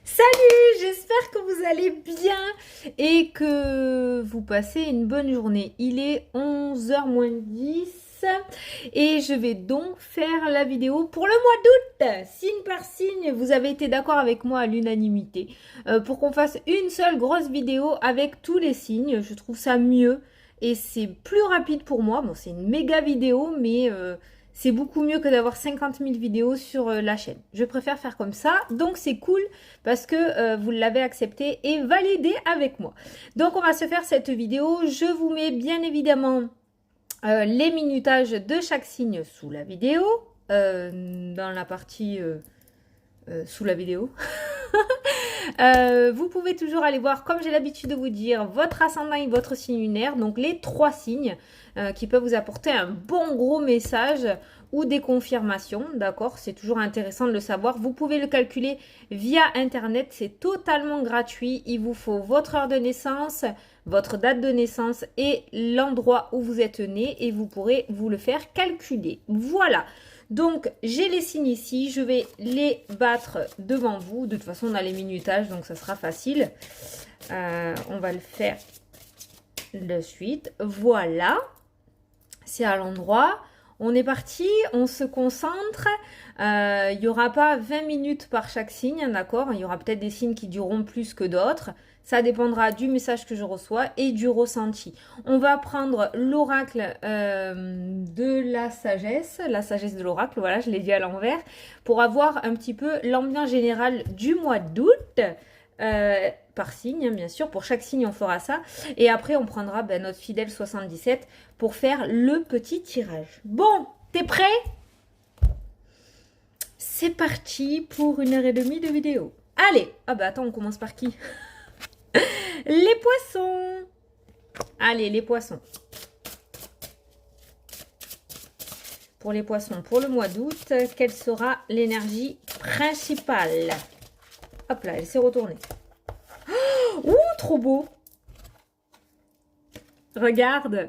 Salut, j'espère que vous allez bien et que vous passez une bonne journée. Il est 11h moins 10 et je vais donc faire la vidéo pour le mois d'août. Signe par signe, vous avez été d'accord avec moi à l'unanimité pour qu'on fasse une seule grosse vidéo avec tous les signes. Je trouve ça mieux et c'est plus rapide pour moi. Bon, c'est une méga vidéo, mais c'est beaucoup mieux que d'avoir 50 000 vidéos sur la chaîne. Je préfère faire comme ça, donc c'est cool parce que vous l'avez accepté et validé avec moi. Donc on va se faire cette vidéo. Je vous mets bien évidemment les minutages de chaque signe sous la vidéo, dans la partie sous la vidéo. Vous pouvez toujours aller voir, comme j'ai l'habitude de vous dire, votre ascendant et votre signe lunaire, donc les 3 signes qui peuvent vous apporter un bon gros message ou des confirmations, d'accord? C'est toujours intéressant de le savoir. Vous pouvez le calculer via Internet, c'est totalement gratuit. Il vous faut votre heure de naissance, votre date de naissance et l'endroit où vous êtes né et vous pourrez vous le faire calculer. Voilà. Donc, j'ai les signes ici, je vais les battre devant vous. De toute façon, on a les minutages, donc ça sera facile. On va le faire de suite. Voilà, c'est à l'endroit. On est parti, on se concentre. Il n'y aura pas 20 minutes par chaque signe, d'accord? Il y aura peut-être des signes qui dureront plus que d'autres. Ça dépendra du message que je reçois et du ressenti. On va prendre l'oracle de la sagesse de l'oracle, voilà, je l'ai dit à l'envers, pour avoir un petit peu l'ambiance générale du mois d'août. Par signe, bien sûr. Pour chaque signe, on fera ça. Et après, on prendra notre fidèle 77 pour faire le petit tirage. Bon, t'es prêt? C'est parti pour 1h30 de vidéo. Allez, ah bah attends, on commence par qui? Les poissons. Allez, les poissons. Pour les poissons, pour le mois d'août, quelle sera l'énergie principale? Hop là, elle s'est retournée. Ouh, trop beau. Regarde.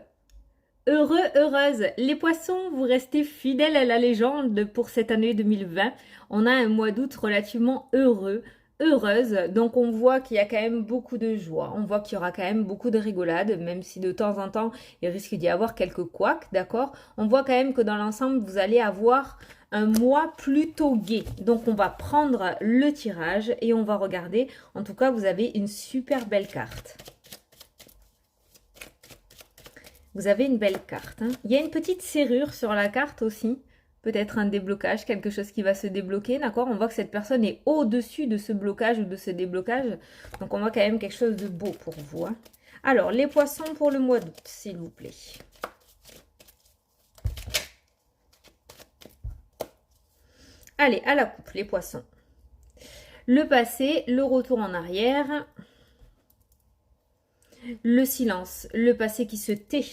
Heureux, heureuse. Les poissons, vous restez fidèles à la légende pour cette année 2020. On a un mois d'août relativement heureux, heureuse. Donc on voit qu'il y a quand même beaucoup de joie. On voit qu'il y aura quand même beaucoup de rigolade, même si de temps en temps, il risque d'y avoir quelques couacs, d'accord? On voit quand même que dans l'ensemble, vous allez avoir un mois plutôt gai. Donc on va prendre le tirage et on va regarder. En tout cas, vous avez une super belle carte. Vous avez une belle carte. Hein. Il y a une petite serrure sur la carte aussi. Peut-être un déblocage, quelque chose qui va se débloquer, d'accord? On voit que cette personne est au-dessus de ce blocage ou de ce déblocage. Donc, on voit quand même quelque chose de beau pour vous. Hein. Alors, les poissons pour le mois d'août, s'il vous plaît. Allez, à la coupe, les poissons. Le passé, le retour en arrière. Le silence, le passé qui se tait.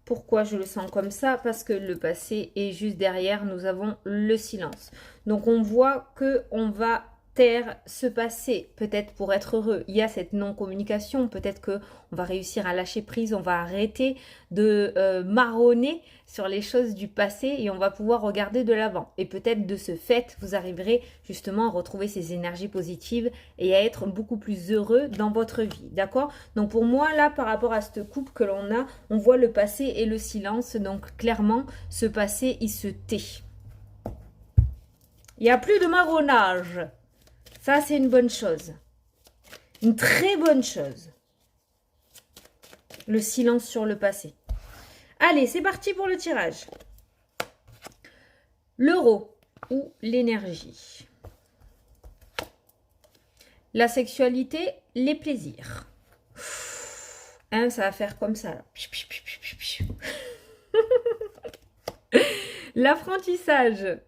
Pourquoi je le sens comme ça? Parce que le passé est juste derrière, nous avons le silence. Donc on voit que on va taire ce passé, peut-être pour être heureux. Il y a cette non-communication, peut-être que on va réussir à lâcher prise, on va arrêter de marronner sur les choses du passé et on va pouvoir regarder de l'avant. Et peut-être de ce fait, vous arriverez justement à retrouver ces énergies positives et à être beaucoup plus heureux dans votre vie, d'accord? Donc pour moi, là, par rapport à cette coupe que l'on a, on voit le passé et le silence. Donc clairement, ce passé, il se tait. Il n'y a plus de marronnage. Ça, c'est une bonne chose. Une très bonne chose. Le silence sur le passé. Allez, c'est parti pour le tirage. L'euro ou l'énergie. La sexualité, les plaisirs. Hein, ça va faire comme ça. L'apprentissage.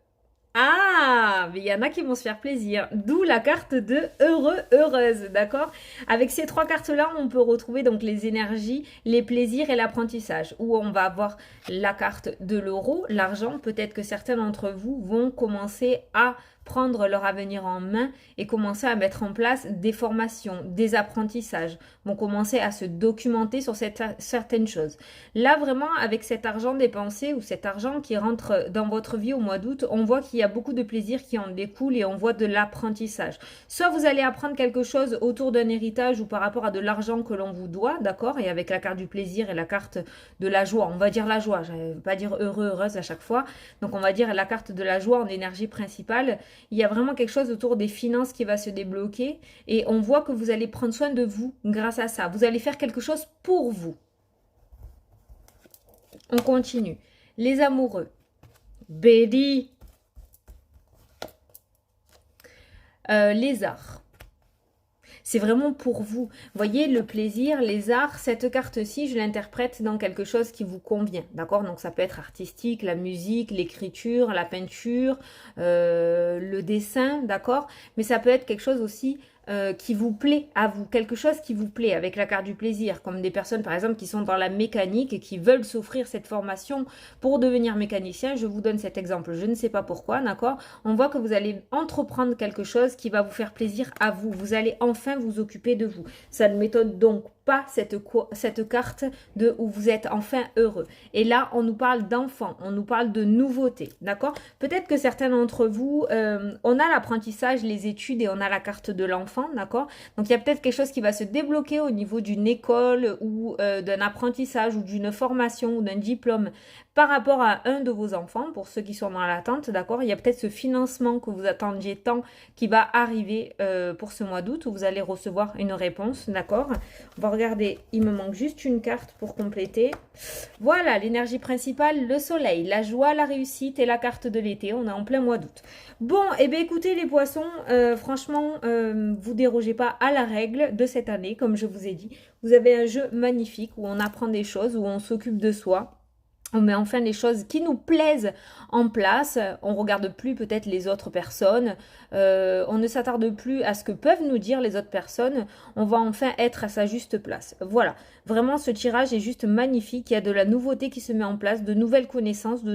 Ah, mais il y en a qui vont se faire plaisir. D'où la carte de heureux, heureuse, d'accord? Avec ces 3 cartes-là, on peut retrouver donc les énergies, les plaisirs et l'apprentissage. Où on va avoir la carte de l'euro, l'argent. Peut-être que certains d'entre vous vont commencer à prendre leur avenir en main et commencer à mettre en place des formations, des apprentissages, vont commencer à se documenter sur certaines choses. Là, vraiment, avec cet argent dépensé ou cet argent qui rentre dans votre vie au mois d'août, on voit qu'il y a beaucoup de plaisir qui en découle et on voit de l'apprentissage. Soit vous allez apprendre quelque chose autour d'un héritage ou par rapport à de l'argent que l'on vous doit, d'accord? Et avec la carte du plaisir et la carte de la joie, on va dire la joie, je ne veux pas dire heureux, heureuse à chaque fois. Donc on va dire la carte de la joie en énergie principale. Il y a vraiment quelque chose autour des finances qui va se débloquer et on voit que vous allez prendre soin de vous grâce à ça. Vous allez faire quelque chose pour vous. On continue. Les amoureux. Bédi. Les arts. C'est vraiment pour vous. Voyez, le plaisir, les arts, cette carte-ci, je l'interprète dans quelque chose qui vous convient. D'accord? Donc ça peut être artistique, la musique, l'écriture, la peinture, le dessin, d'accord? Mais ça peut être quelque chose aussi qui vous plaît à vous, quelque chose qui vous plaît avec la carte du plaisir, comme des personnes par exemple qui sont dans la mécanique et qui veulent s'offrir cette formation pour devenir mécanicien. Je vous donne cet exemple, je ne sais pas pourquoi, d'accord? On voit que vous allez entreprendre quelque chose qui va vous faire plaisir à vous, vous allez enfin vous occuper de vous. Ça ne m'étonne donc pas cette carte de où vous êtes enfin heureux. Et là, on nous parle d'enfants, on nous parle de nouveautés, d'accord? Peut-être que certains d'entre vous, on a l'apprentissage, les études et on a la carte de l'enfant, d'accord? Donc, il y a peut-être quelque chose qui va se débloquer au niveau d'une école ou d'un apprentissage ou d'une formation ou d'un diplôme par rapport à un de vos enfants, pour ceux qui sont dans l'attente, d'accord? Il y a peut-être ce financement que vous attendiez tant qui va arriver pour ce mois d'août où vous allez recevoir une réponse, d'accord? On va regarder, il me manque juste une carte pour compléter. Voilà, l'énergie principale, le soleil, la joie, la réussite et la carte de l'été. On est en plein mois d'août. Bon, et bien écoutez les poissons, franchement, vous dérogez pas à la règle de cette année, comme je vous ai dit. Vous avez un jeu magnifique où on apprend des choses, où on s'occupe de soi. On met enfin les choses qui nous plaisent en place. On regarde plus peut-être les autres personnes. On ne s'attarde plus à ce que peuvent nous dire les autres personnes. On va enfin être à sa juste place. Voilà. Vraiment, ce tirage est juste magnifique. Il y a de la nouveauté qui se met en place, de nouvelles connaissances, de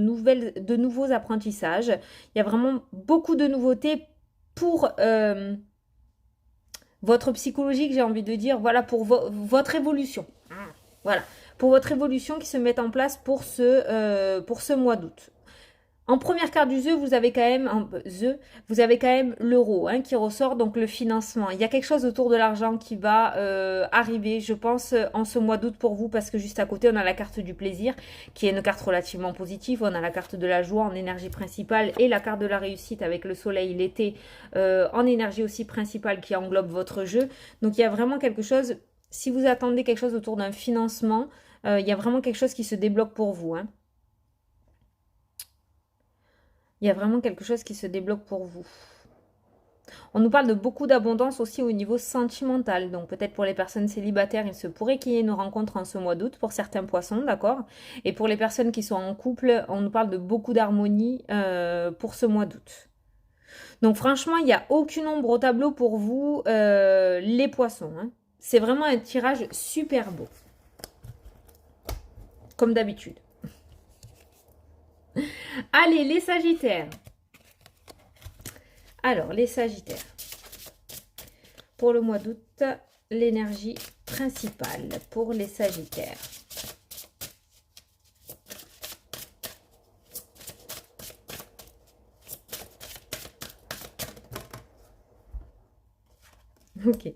nouveaux apprentissages. Il y a vraiment beaucoup de nouveautés pour votre psychologique, j'ai envie de dire. Voilà, pour votre évolution. Voilà. Pour votre évolution qui se met en place pour ce mois d'août. En première carte du jeu, vous avez quand même l'euro qui ressort, donc le financement. Il y a quelque chose autour de l'argent qui va arriver, je pense, en ce mois d'août pour vous, parce que juste à côté, on a la carte du plaisir, qui est une carte relativement positive. On a la carte de la joie en énergie principale et la carte de la réussite avec le soleil, l'été, en énergie aussi principale qui englobe votre jeu. Donc, il y a vraiment quelque chose, si vous attendez quelque chose autour d'un financement, il y a vraiment quelque chose qui se débloque pour vous. Il y a vraiment quelque chose qui se débloque pour vous. On nous parle de beaucoup d'abondance aussi au niveau sentimental. Donc peut-être pour les personnes célibataires, il se pourrait qu'il y ait une rencontre en ce mois d'août pour certains poissons, d'accord? Et pour les personnes qui sont en couple, on nous parle de beaucoup d'harmonie pour ce mois d'août. Donc franchement, il n'y a aucune ombre au tableau pour vous, les poissons. C'est vraiment un tirage super beau. Comme d'habitude. Allez, les Sagittaires. Alors, les Sagittaires. Pour le mois d'août, l'énergie principale pour les Sagittaires. Ok.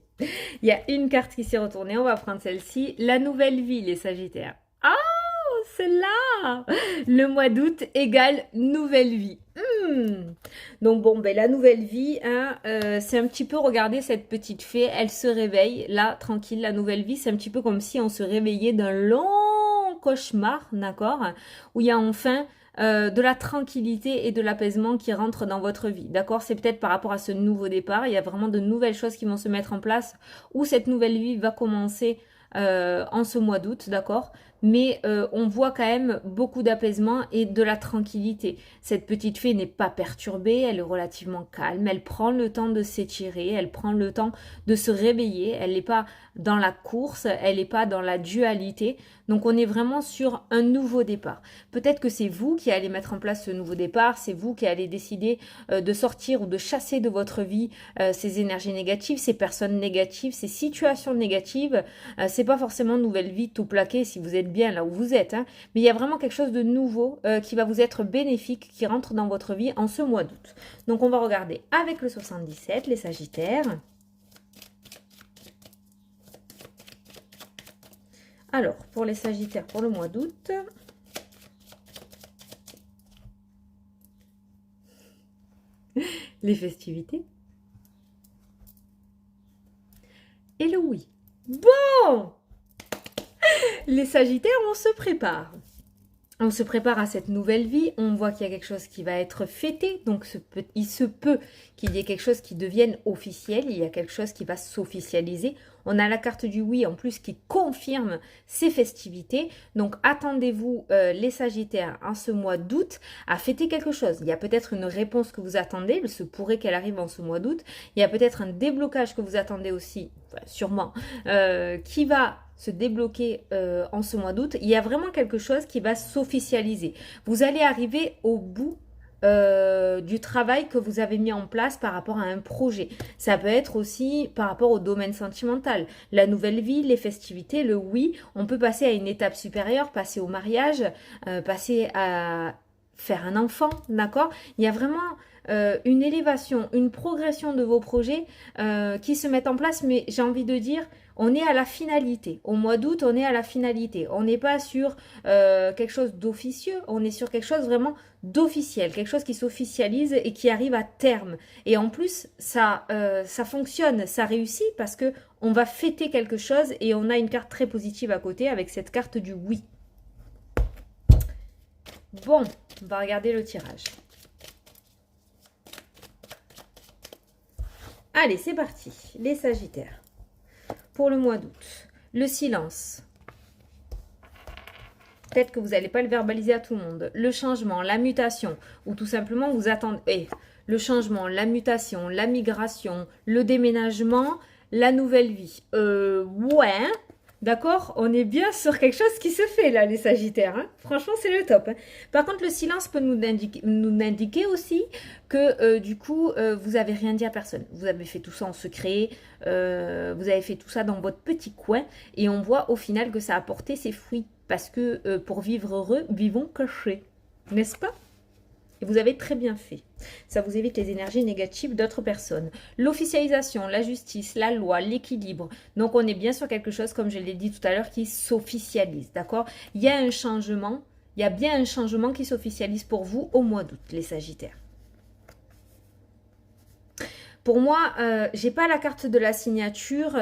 Il y a une carte qui s'est retournée. On va prendre celle-ci. La nouvelle vie, les Sagittaires. Ah, c'est là. Le mois d'août égale nouvelle vie. Donc bon, ben la nouvelle vie, c'est un petit peu, regardez cette petite fée, elle se réveille, là, tranquille, la nouvelle vie, c'est un petit peu comme si on se réveillait d'un long cauchemar, d'accord, où il y a enfin de la tranquillité et de l'apaisement qui rentrent dans votre vie, d'accord. C'est peut-être par rapport à ce nouveau départ, il y a vraiment de nouvelles choses qui vont se mettre en place, où cette nouvelle vie va commencer en ce mois d'août, d'accord. mais on voit quand même beaucoup d'apaisement et de la tranquillité. Cette petite fée n'est pas perturbée, elle est relativement calme, elle prend le temps de s'étirer, elle prend le temps de se réveiller, elle n'est pas dans la course, elle n'est pas dans la dualité. Donc on est vraiment sur un nouveau départ. Peut-être que c'est vous qui allez mettre en place ce nouveau départ, c'est vous qui allez décider de sortir ou de chasser de votre vie ces énergies négatives, ces personnes négatives, ces situations négatives. C'est pas forcément une nouvelle vie tout plaqué si vous êtes bien là où vous êtes, hein, mais il y a vraiment quelque chose de nouveau qui va vous être bénéfique, qui rentre dans votre vie en ce mois d'août. Donc on va regarder avec le 77, les Sagittaires. Alors, pour les Sagittaires, pour le mois d'août, les festivités et le oui. Bon, les Sagittaires, on se prépare. On se prépare à cette nouvelle vie, on voit qu'il y a quelque chose qui va être fêté, donc il se peut qu'il y ait quelque chose qui devienne officiel, il y a quelque chose qui va s'officialiser. On a la carte du oui en plus qui confirme ces festivités, donc attendez-vous les Sagittaires en ce mois d'août à fêter quelque chose. Il y a peut-être une réponse que vous attendez, il se pourrait qu'elle arrive en ce mois d'août, il y a peut-être un déblocage que vous attendez aussi, enfin, sûrement, qui va se débloquer en ce mois d'août. Il y a vraiment quelque chose qui va s'officialiser. Vous allez arriver au bout du travail que vous avez mis en place par rapport à un projet. Ça peut être aussi par rapport au domaine sentimental. La nouvelle vie, les festivités, le oui. On peut passer à une étape supérieure, passer au mariage, passer à faire un enfant, d'accord? Il y a vraiment une élévation, une progression de vos projets qui se mettent en place, mais j'ai envie de dire, on est à la finalité. Au mois d'août, on est à la finalité. On n'est pas sur quelque chose d'officieux, on est sur quelque chose vraiment d'officiel, quelque chose qui s'officialise et qui arrive à terme. Et en plus, ça fonctionne, ça réussit parce que on va fêter quelque chose et on a une carte très positive à côté avec cette carte du oui. Bon, on va regarder le tirage. Allez, c'est parti, les Sagittaires. Pour le mois d'août, le silence. Peut-être que vous n'allez pas le verbaliser à tout le monde. Le changement, la mutation, ou tout simplement vous attendez. Le changement, la mutation, la migration, le déménagement, la nouvelle vie. Ouais, d'accord, on est bien sur quelque chose qui se fait là, les Sagittaires. Hein. Franchement, c'est le top. Hein. Par contre, le silence peut nous indiquer aussi que du coup, vous n'avez rien dit à personne. Vous avez fait tout ça en secret, vous avez fait tout ça dans votre petit coin et on voit au final que ça a porté ses fruits. Parce que pour vivre heureux, vivons cachés. N'est-ce pas? Et vous avez très bien fait. Ça vous évite les énergies négatives d'autres personnes. L'officialisation, la justice, la loi, l'équilibre. Donc on est bien sur quelque chose, comme je l'ai dit tout à l'heure, qui s'officialise. D'accord? Il y a un changement. Il y a bien un changement qui s'officialise pour vous au mois d'août, les Sagittaires. Pour moi, j'ai pas la carte de la signature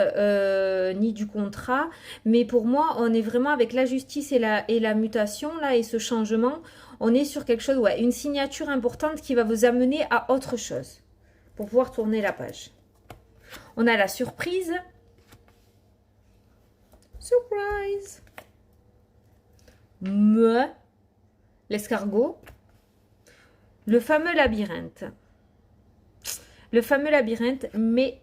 ni du contrat, mais pour moi, on est vraiment avec la justice et la mutation là et ce changement, on est sur quelque chose, ouais, une signature importante qui va vous amener à autre chose pour pouvoir tourner la page. On a la surprise, surprise, l'escargot, le fameux labyrinthe. Le fameux labyrinthe, mais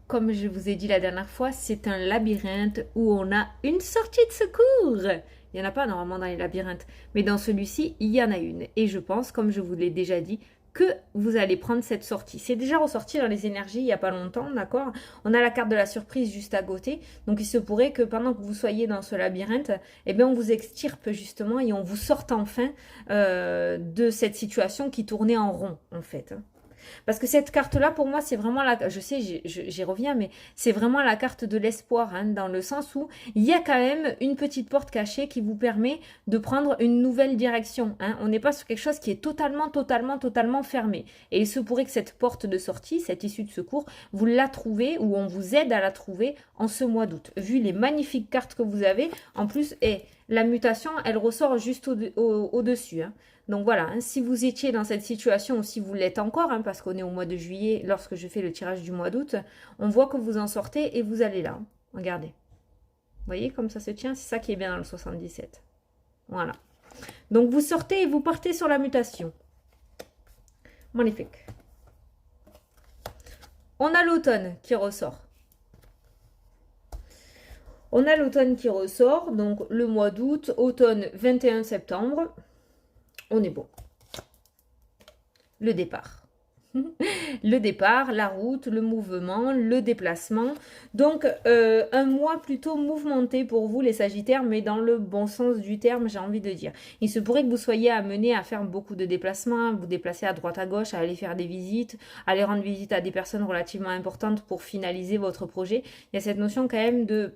comme je vous ai dit la dernière fois, c'est un labyrinthe où on a une sortie de secours. Il n'y en a pas normalement dans les labyrinthes, mais dans celui-ci, il y en a une. Et je pense, comme je vous l'ai déjà dit, que vous allez prendre cette sortie. C'est déjà ressorti dans les énergies il n'y a pas longtemps, d'accord? On a la carte de la surprise juste à côté, donc il se pourrait que pendant que vous soyez dans ce labyrinthe, eh bien on vous extirpe justement et on vous sorte enfin de cette situation qui tournait en rond, en fait. Parce que cette carte-là, pour moi, c'est vraiment la... Je sais, j'y reviens, mais c'est vraiment la carte de l'espoir, hein, dans le sens où il y a quand même une petite porte cachée qui vous permet de prendre une nouvelle direction. Hein. On n'est pas sur quelque chose qui est totalement fermé. Et il se pourrait que cette porte de sortie, cette issue de secours, vous la trouvez ou on vous aide à la trouver en ce mois d'août. Vu les magnifiques cartes que vous avez, en plus, la mutation, elle ressort juste au-dessus. Hein. Donc voilà, hein, si vous étiez dans cette situation ou si vous l'êtes encore, hein, parce qu'on est au mois de juillet, lorsque je fais le tirage du mois d'août, on voit que vous en sortez et vous allez là. Regardez. voyez comme ça se tient? C'est ça qui est bien dans le 77. Voilà. Donc, vous sortez et vous partez sur la mutation. Magnifique. On a l'automne qui ressort. On a l'automne qui ressort, donc le mois d'août, automne 21 septembre. On est bon. Le départ. Le départ, la route, le mouvement, le déplacement. Donc, un mois plutôt mouvementé pour vous, les Sagittaires, mais dans le bon sens du terme, j'ai envie de dire. Il se pourrait que vous soyez amenés à faire beaucoup de déplacements, vous déplacer à droite à gauche, à aller faire des visites, aller rendre visite à des personnes relativement importantes pour finaliser votre projet. Il y a cette notion quand même de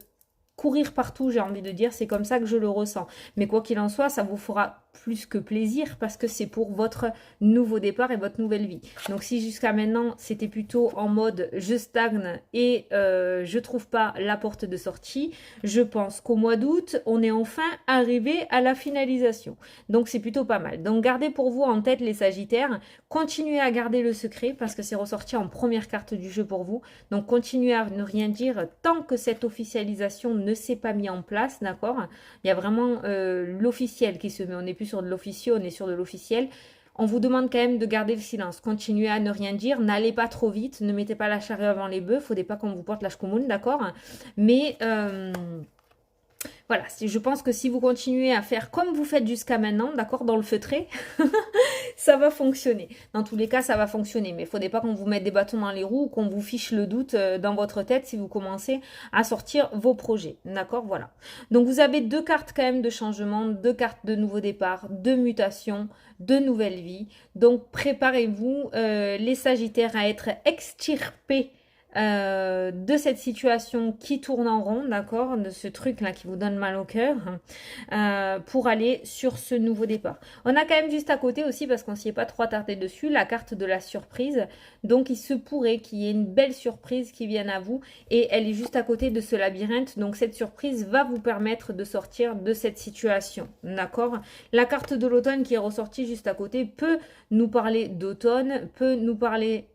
courir partout, j'ai envie de dire, c'est comme ça que je le ressens. Mais quoi qu'il en soit, ça vous fera plus que plaisir parce que c'est pour votre nouveau départ et votre nouvelle vie. Donc si jusqu'à maintenant, c'était plutôt en mode je stagne et je trouve pas la porte de sortie, je pense qu'au mois d'août, on est enfin arrivé à la finalisation. Donc c'est plutôt pas mal. Donc gardez pour vous en tête les Sagittaires, continuez à garder le secret parce que c'est ressorti en première carte du jeu pour vous. Donc continuez à ne rien dire tant que cette officialisation ne s'est pas mise en place, d'accord? Il y a vraiment l'officiel qui se met, on n'est plus sur de l'officieux, on est sur de l'officiel. On vous demande quand même de garder le silence, continuez à ne rien dire, n'allez pas trop vite, ne mettez pas la charrue avant les bœufs, faudrait pas qu'on vous porte la chkoumoun, d'accord? Mais voilà, je pense que si vous continuez à faire comme vous faites jusqu'à maintenant, d'accord, dans le feutré, ça va fonctionner. Dans tous les cas, ça va fonctionner. Mais il ne faudrait pas qu'on vous mette des bâtons dans les roues ou qu'on vous fiche le doute dans votre tête si vous commencez à sortir vos projets. D'accord, voilà. Donc, vous avez deux cartes quand même de changement, deux cartes de nouveau départ, de mutation, de nouvelle vie. Donc, préparez-vous, les Sagittaires, à être extirpés de cette situation qui tourne en rond, d'accord, de ce truc-là qui vous donne mal au cœur, pour aller sur ce nouveau départ. On a quand même juste à côté aussi, parce qu'on s'y est pas trop attardé dessus, la carte de la surprise. Donc, il se pourrait qu'il y ait une belle surprise qui vienne à vous et elle est juste à côté de ce labyrinthe. Donc, cette surprise va vous permettre de sortir de cette situation, d'accord. La carte de l'automne qui est ressortie juste à côté peut nous parler d'automne, peut nous parler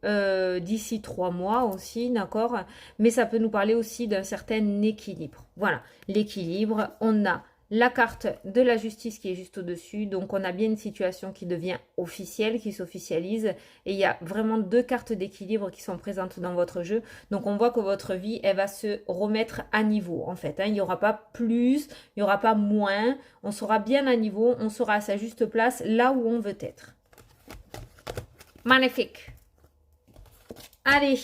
d'ici 3 mois aussi, d'accord, mais ça peut nous parler aussi d'un certain équilibre. Voilà, l'équilibre, on a la carte de la justice qui est juste au-dessus, donc on a bien une situation qui devient officielle, qui s'officialise, et il y a vraiment deux cartes d'équilibre qui sont présentes dans votre jeu, donc on voit que votre vie, elle va se remettre à niveau, en fait, hein. Il n'y aura pas plus, il n'y aura pas moins, on sera bien à niveau, on sera à sa juste place, là où on veut être. Magnifique. Allez.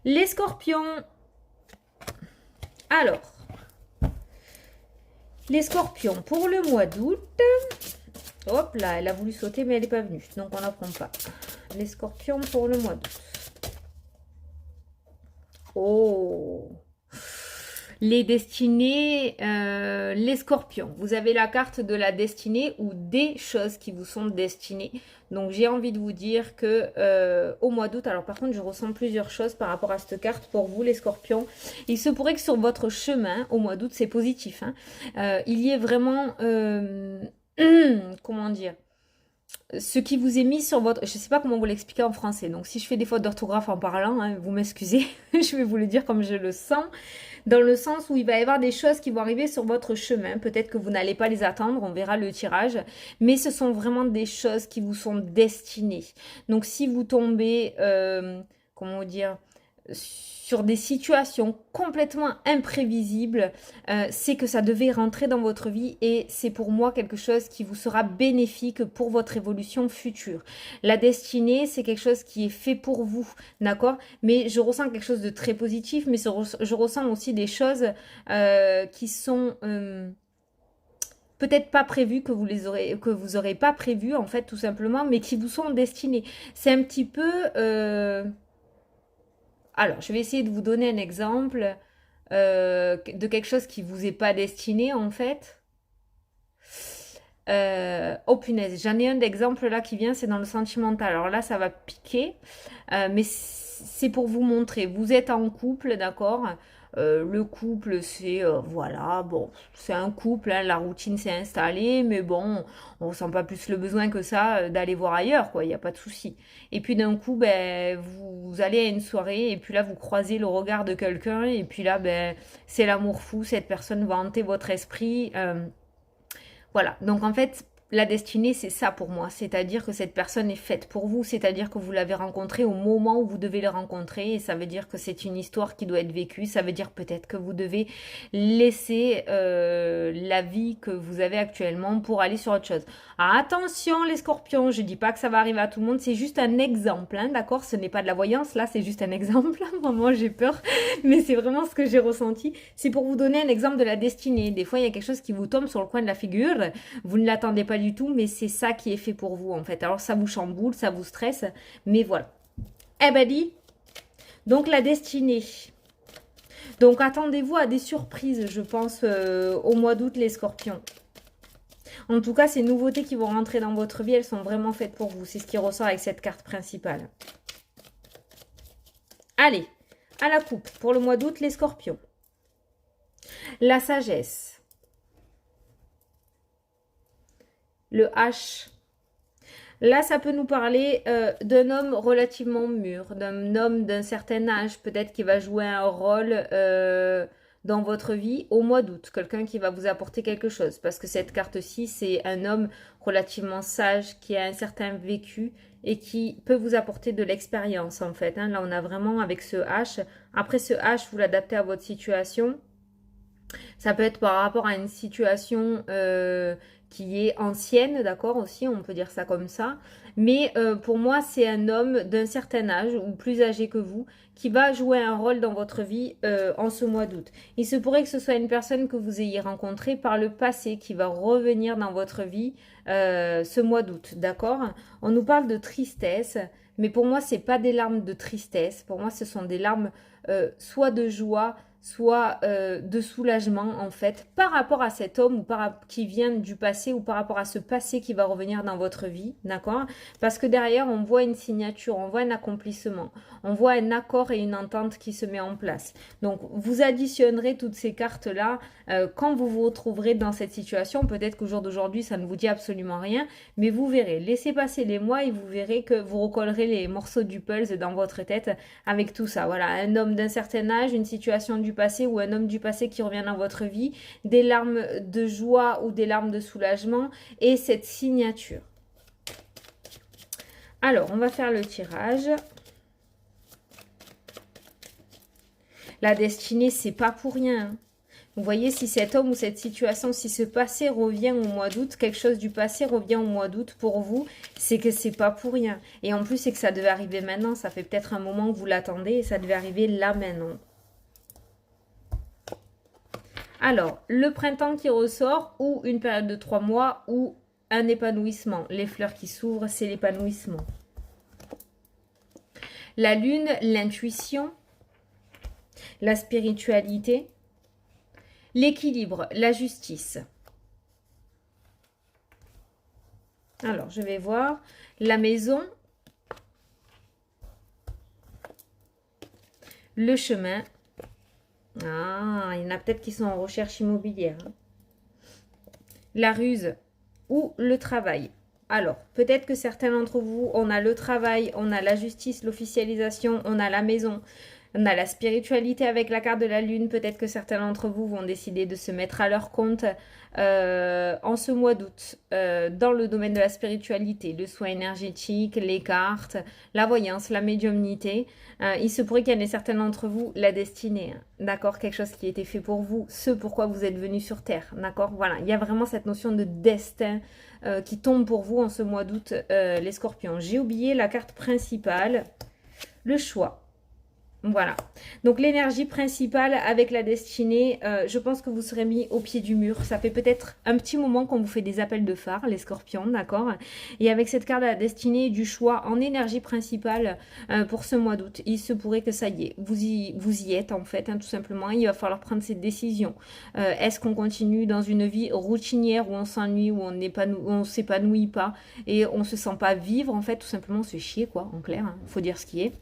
Les scorpions. Alors. Les scorpions pour le mois d'août. Hop là, elle a voulu sauter mais elle n'est pas venue. Donc on n'apprend pas. Les scorpions pour le mois d'août. Oh. Les destinés, les scorpions. Vous avez la carte de la destinée ou des choses qui vous sont destinées. Donc j'ai envie de vous dire que au mois d'août, alors par contre je ressens plusieurs choses par rapport à cette carte pour vous les scorpions. Il se pourrait que sur votre chemin, au mois d'août, c'est positif, hein, il y ait vraiment, comment dire, ce qui vous est mis sur votre... Je ne sais pas comment vous l'expliquer en français. Donc si je fais des fautes d'orthographe en parlant, hein, vous m'excusez, je vais vous le dire comme je le sens. Dans le sens où il va y avoir des choses qui vont arriver sur votre chemin. Peut-être que vous n'allez pas les attendre, on verra le tirage. Mais ce sont vraiment des choses qui vous sont destinées. Donc si vous tombez, comment dire, sur des situations complètement imprévisibles, c'est que ça devait rentrer dans votre vie et c'est pour moi quelque chose qui vous sera bénéfique pour votre évolution future. La destinée, c'est quelque chose qui est fait pour vous, d'accord? Mais je ressens quelque chose de très positif, mais je ressens aussi des choses qui sont... peut-être pas prévues, que vous aurez pas prévues en fait tout simplement, mais qui vous sont destinées. C'est un petit peu... Alors, je vais essayer de vous donner un exemple de quelque chose qui ne vous est pas destiné, en fait. Oh punaise, j'en ai un d'exemple là qui vient, c'est dans le sentimental. Alors là, ça va piquer, mais c'est pour vous montrer. Vous êtes en couple, d'accord? Le couple, c'est voilà, bon, c'est un couple, hein, la routine s'est installée, mais bon, on ressent pas plus le besoin que ça d'aller voir ailleurs, quoi. Il n'y a pas de souci. Et puis d'un coup, ben, vous allez à une soirée, et puis là, vous croisez le regard de quelqu'un, et puis là, ben, c'est l'amour fou. Cette personne va hanter votre esprit. Voilà, donc en fait, la destinée, c'est ça pour moi. C'est-à-dire que cette personne est faite pour vous, c'est-à-dire que vous l'avez rencontrée au moment où vous devez le rencontrer, et ça veut dire que c'est une histoire qui doit être vécue, ça veut dire peut-être que vous devez laisser la vie que vous avez actuellement pour aller sur autre chose. Alors, attention les scorpions, je dis pas que ça va arriver à tout le monde, c'est juste un exemple, hein, d'accord? Ce n'est pas de la voyance, là c'est juste un exemple, vraiment j'ai peur, mais c'est vraiment ce que j'ai ressenti. C'est pour vous donner un exemple de la destinée. Des fois, il y a quelque chose qui vous tombe sur le coin de la figure, vous ne l'attendez pas du tout, mais c'est ça qui est fait pour vous, en fait. Alors, ça vous chamboule, ça vous stresse, mais voilà. Eh ben, dit, donc la destinée. Donc, attendez-vous à des surprises, je pense, au mois d'août, les scorpions. En tout cas, ces nouveautés qui vont rentrer dans votre vie, elles sont vraiment faites pour vous. C'est ce qui ressort avec cette carte principale. Allez, à la coupe pour le mois d'août, les scorpions. La sagesse. Le H. Là, ça peut nous parler d'un homme relativement mûr, d'un homme d'un certain âge, peut-être qui va jouer un rôle dans votre vie au mois d'août. Quelqu'un qui va vous apporter quelque chose. Parce que cette carte-ci, c'est un homme relativement sage, qui a un certain vécu et qui peut vous apporter de l'expérience, en fait. Hein. Là, on a vraiment avec ce H. Après, ce H, vous l'adaptez à votre situation. Ça peut être par rapport à une situation qui est ancienne, d'accord, aussi, on peut dire ça comme ça. Mais pour moi, c'est un homme d'un certain âge ou plus âgé que vous qui va jouer un rôle dans votre vie en ce mois d'août. Il se pourrait que ce soit une personne que vous ayez rencontrée par le passé qui va revenir dans votre vie ce mois d'août, d'accord? On nous parle de tristesse, mais pour moi, c'est pas des larmes de tristesse. Pour moi, ce sont des larmes soit de joie, soit de soulagement en fait par rapport à cet homme ou qui vient du passé ou par rapport à ce passé qui va revenir dans votre vie, d'accord? Parce que derrière on voit une signature, on voit un accomplissement, on voit un accord et une entente qui se met en place. Donc vous additionnerez toutes ces cartes là quand vous vous retrouverez dans cette situation. Peut-être qu'au jour d'aujourd'hui ça ne vous dit absolument rien, mais vous verrez, laissez passer les mois et vous verrez que vous recollerez les morceaux du puzzle dans votre tête avec tout ça. Voilà, un homme d'un certain âge, une situation du passé ou un homme du passé qui revient dans votre vie, des larmes de joie ou des larmes de soulagement et cette signature. Alors, on va faire le tirage. La destinée, c'est pas pour rien. Vous voyez, si cet homme ou cette situation, si ce passé revient au mois d'août, quelque chose du passé revient au mois d'août pour vous, c'est que c'est pas pour rien. Et en plus, c'est que ça devait arriver maintenant. Ça fait peut-être un moment que vous l'attendez et ça devait arriver là maintenant. Alors, le printemps qui ressort ou une période de 3 mois ou un épanouissement. Les fleurs qui s'ouvrent, c'est l'épanouissement. La lune, l'intuition, la spiritualité, l'équilibre, la justice. Alors, je vais voir. La maison, le chemin. Ah, il y en a peut-être qui sont en recherche immobilière. Hein. La ruse ou le travail. Alors, peut-être que certains d'entre vous, on a le travail, on a la justice, l'officialisation, on a la maison, on a la spiritualité avec la carte de la lune. Peut-être que certains d'entre vous vont décider de se mettre à leur compte en ce mois d'août dans le domaine de la spiritualité, le soin énergétique, les cartes, la voyance, la médiumnité. Il se pourrait qu'il y en ait certains d'entre vous, la destinée, hein, d'accord? Quelque chose qui a été fait pour vous, ce pourquoi vous êtes venu sur Terre, d'accord? Voilà, il y a vraiment cette notion de destin qui tombe pour vous en ce mois d'août, les scorpions. J'ai oublié la carte principale, le choix. Voilà. Donc l'énergie principale avec la destinée, je pense que vous serez mis au pied du mur. Ça fait peut-être un petit moment qu'on vous fait des appels de phare, les scorpions, d'accord? Et avec cette carte de la destinée et du choix en énergie principale pour ce mois d'août, il se pourrait que ça y est, vous y êtes en fait, hein, tout simplement. Il va falloir prendre cette décision. Est-ce qu'on continue dans une vie routinière où on s'ennuie, où on s'épanouit pas et on se sent pas vivre, en fait, tout simplement, on se chier, quoi, en clair, hein, faut dire ce qui est.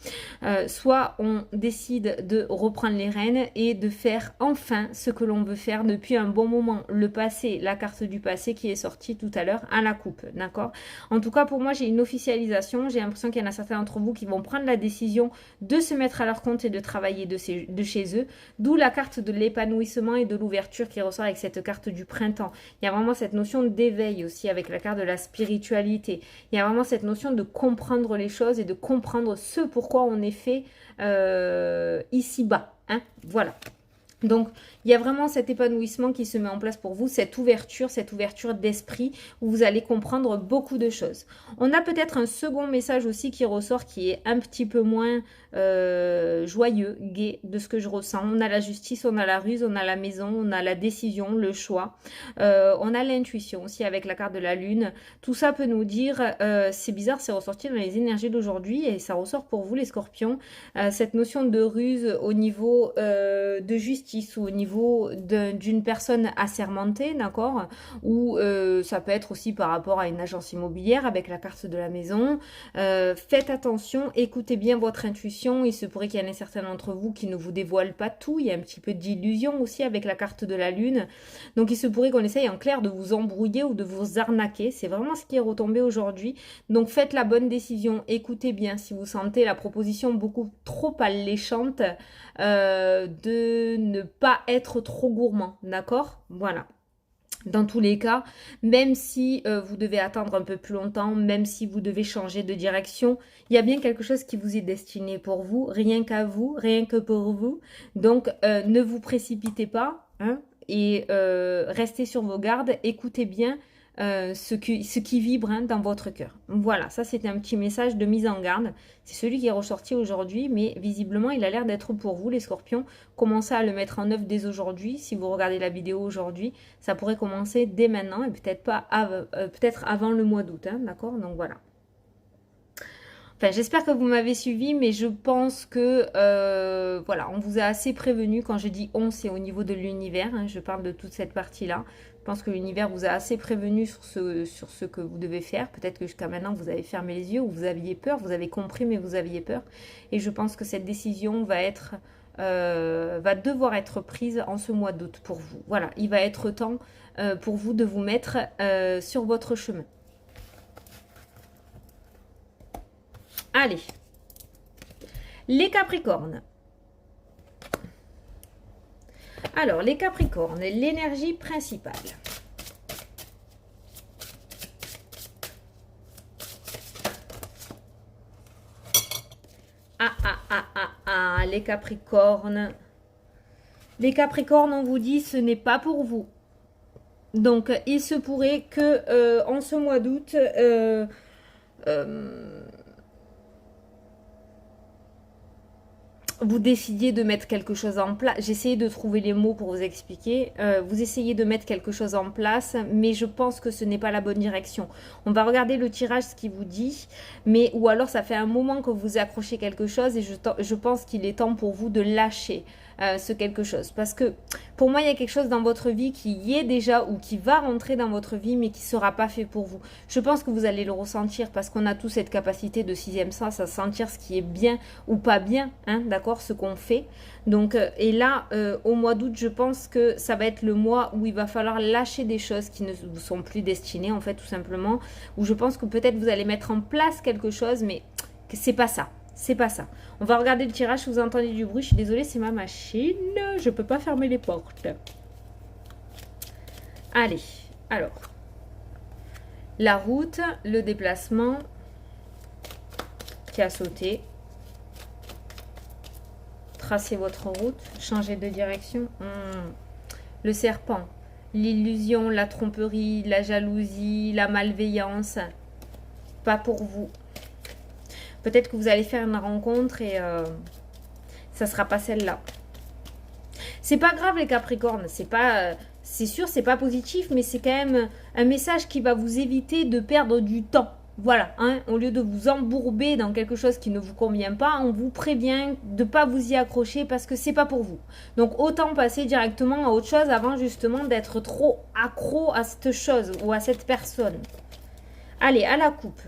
Soit on décide de reprendre les rênes et de faire enfin ce que l'on veut faire depuis un bon moment. Le passé, la carte du passé qui est sortie tout à l'heure à la coupe, d'accord? En tout cas, pour moi, j'ai une officialisation. J'ai l'impression qu'il y en a certains d'entre vous qui vont prendre la décision de se mettre à leur compte et de travailler de chez eux. D'où la carte de l'épanouissement et de l'ouverture qui ressort avec cette carte du printemps. Il y a vraiment cette notion d'éveil aussi avec la carte de la spiritualité. Il y a vraiment cette notion de comprendre les choses et de comprendre ce pourquoi on est fait ici-bas. Hein, voilà. Donc, il y a vraiment cet épanouissement qui se met en place pour vous, cette ouverture d'esprit où vous allez comprendre beaucoup de choses. On a peut-être un second message aussi qui ressort qui est un petit peu moins joyeux, gai de ce que je ressens. On a la justice, on a la ruse, on a la maison, on a la décision, le choix. On a l'intuition aussi avec la carte de la lune. Tout ça peut nous dire, c'est bizarre, c'est ressorti dans les énergies d'aujourd'hui et ça ressort pour vous les scorpions. Cette notion de ruse au niveau de justice ou au niveau d'une personne assermentée, d'accord? Ou ça peut être aussi par rapport à une agence immobilière avec la carte de la maison. Faites attention, écoutez bien votre intuition. Il se pourrait qu'il y en ait certains d'entre vous qui ne vous dévoilent pas tout. Il y a un petit peu d'illusion aussi avec la carte de la lune. Donc il se pourrait qu'on essaye en clair de vous embrouiller ou de vous arnaquer. C'est vraiment ce qui est retombé aujourd'hui. Donc faites la bonne décision. Écoutez bien si vous sentez la proposition beaucoup trop alléchante de ne pas être trop gourmand. D'accord? Voilà. Dans tous les cas, même si vous devez attendre un peu plus longtemps, même si vous devez changer de direction, il y a bien quelque chose qui vous est destiné pour vous, rien qu'à vous, rien que pour vous. Donc, ne vous précipitez pas hein, et restez sur vos gardes, écoutez bien ce qui vibre hein, dans votre cœur. Voilà, ça c'était un petit message de mise en garde. C'est celui qui est ressorti aujourd'hui, mais visiblement il a l'air d'être pour vous les scorpions. Commencez à le mettre en œuvre dès aujourd'hui. Si vous regardez la vidéo aujourd'hui, ça pourrait commencer dès maintenant et peut-être pas peut-être avant le mois d'août, hein, d'accord? Donc voilà. Enfin, j'espère que vous m'avez suivi, mais je pense que voilà, on vous a assez prévenu. Quand je dis on, c'est au niveau de l'univers. Hein, je parle de toute cette partie-là. Je pense que l'univers vous a assez prévenu sur ce que vous devez faire. Peut-être que jusqu'à maintenant, vous avez fermé les yeux ou vous aviez peur. Vous avez compris, mais vous aviez peur. Et je pense que cette décision va devoir être prise en ce mois d'août pour vous. Voilà, il va être temps pour vous de vous mettre sur votre chemin. Allez, les Capricornes. Alors, les Capricornes, l'énergie principale. Les Capricornes. Les Capricornes, on vous dit, ce n'est pas pour vous. Donc, il se pourrait que en ce mois d'août, vous décidiez de mettre quelque chose en place. J'essayais de trouver les mots pour vous expliquer. Vous essayez de mettre quelque chose en place, mais je pense que ce n'est pas la bonne direction. On va regarder le tirage, ce qu'il vous dit, mais ou alors ça fait un moment que vous accrochez quelque chose et je pense qu'il est temps pour vous de lâcher ce quelque chose. Parce que pour moi, il y a quelque chose dans votre vie qui y est déjà ou qui va rentrer dans votre vie, mais qui ne sera pas fait pour vous. Je pense que vous allez le ressentir parce qu'on a tous cette capacité de sixième sens à sentir ce qui est bien ou pas bien, hein, d'accord, ce qu'on fait. Donc, et là, au mois d'août, je pense que ça va être le mois où il va falloir lâcher des choses qui ne vous sont plus destinées, en fait, tout simplement. Où je pense que peut-être vous allez mettre en place quelque chose, mais c'est pas ça. C'est pas ça. On va regarder le tirage. Si vous entendez du bruit, je suis désolée, c'est ma machine. Je peux pas fermer les portes. Allez, alors. La route, le déplacement qui a sauté. Tracez votre route, changez de direction. Le serpent, l'illusion, la tromperie, la jalousie, la malveillance. Pas pour vous. Peut-être que vous allez faire une rencontre et Ça sera pas celle-là. C'est pas grave les Capricornes, c'est pas, c'est sûr, c'est pas positif, mais c'est quand même un message qui va vous éviter de perdre du temps. Voilà, hein, au lieu de vous embourber dans quelque chose qui ne vous convient pas, on vous prévient de ne pas vous y accrocher parce que c'est pas pour vous. Donc autant passer directement à autre chose avant justement d'être trop accro à cette chose ou à cette personne. Allez, à la coupe.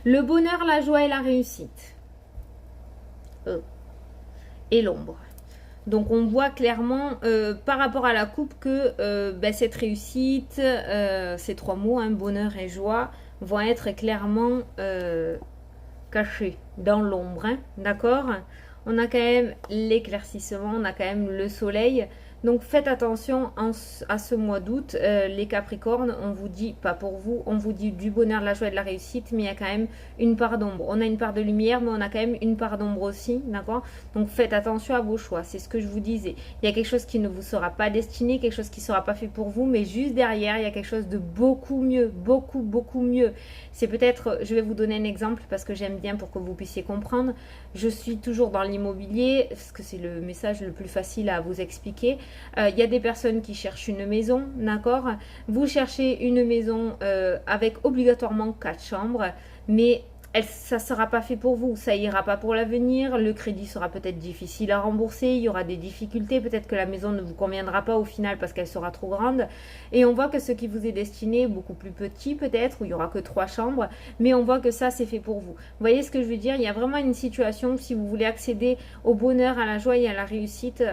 Le bonheur, la joie et la réussite. Et l'ombre. Donc on voit clairement par rapport à la coupe que cette réussite, ces trois mots, hein, bonheur et joie, vont être clairement cachés dans l'ombre. Hein, d'accord? On a quand même l'éclaircissement, on a quand même le soleil. Donc faites attention à ce mois d'août. Les Capricornes, on vous dit, pas pour vous, on vous dit du bonheur, de la joie et de la réussite, mais il y a quand même une part d'ombre. On a une part de lumière, mais on a quand même une part d'ombre aussi, d'accord? Donc faites attention à vos choix, c'est ce que je vous disais. Il y a quelque chose qui ne vous sera pas destiné, quelque chose qui ne sera pas fait pour vous, mais juste derrière, il y a quelque chose de beaucoup mieux, beaucoup, beaucoup mieux. C'est peut-être, je vais vous donner un exemple parce que j'aime bien pour que vous puissiez comprendre. Je suis toujours dans l'immobilier, parce que c'est le message le plus facile à vous expliquer. Il y a des personnes qui cherchent une maison, d'accord? Vous cherchez une maison avec obligatoirement 4 chambres, mais ça ne sera pas fait pour vous, ça ira pas pour l'avenir, le crédit sera peut-être difficile à rembourser, il y aura des difficultés, peut-être que la maison ne vous conviendra pas au final parce qu'elle sera trop grande. Et on voit que ce qui vous est destiné est beaucoup plus petit peut-être, où il n'y aura que 3 chambres, mais on voit que ça c'est fait pour vous. Vous voyez ce que je veux dire? Il y a vraiment une situation, si vous voulez accéder au bonheur, à la joie et à la réussite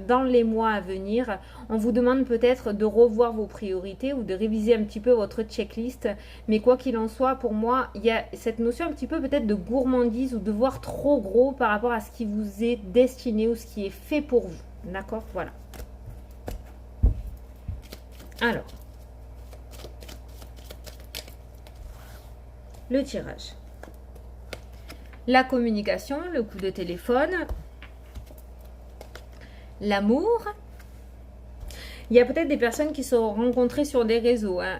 dans les mois à venir, on vous demande peut-être de revoir vos priorités ou de réviser un petit peu votre checklist, mais quoi qu'il en soit, pour moi, il y a cette notion un petit peu peut-être de gourmandise ou de voir trop gros par rapport à ce qui vous est destiné ou ce qui est fait pour vous. D'accord? Voilà. Alors, le tirage. La communication, le coup de téléphone, l'amour. Il y a peut-être des personnes qui se sont rencontrées sur des réseaux. Hein.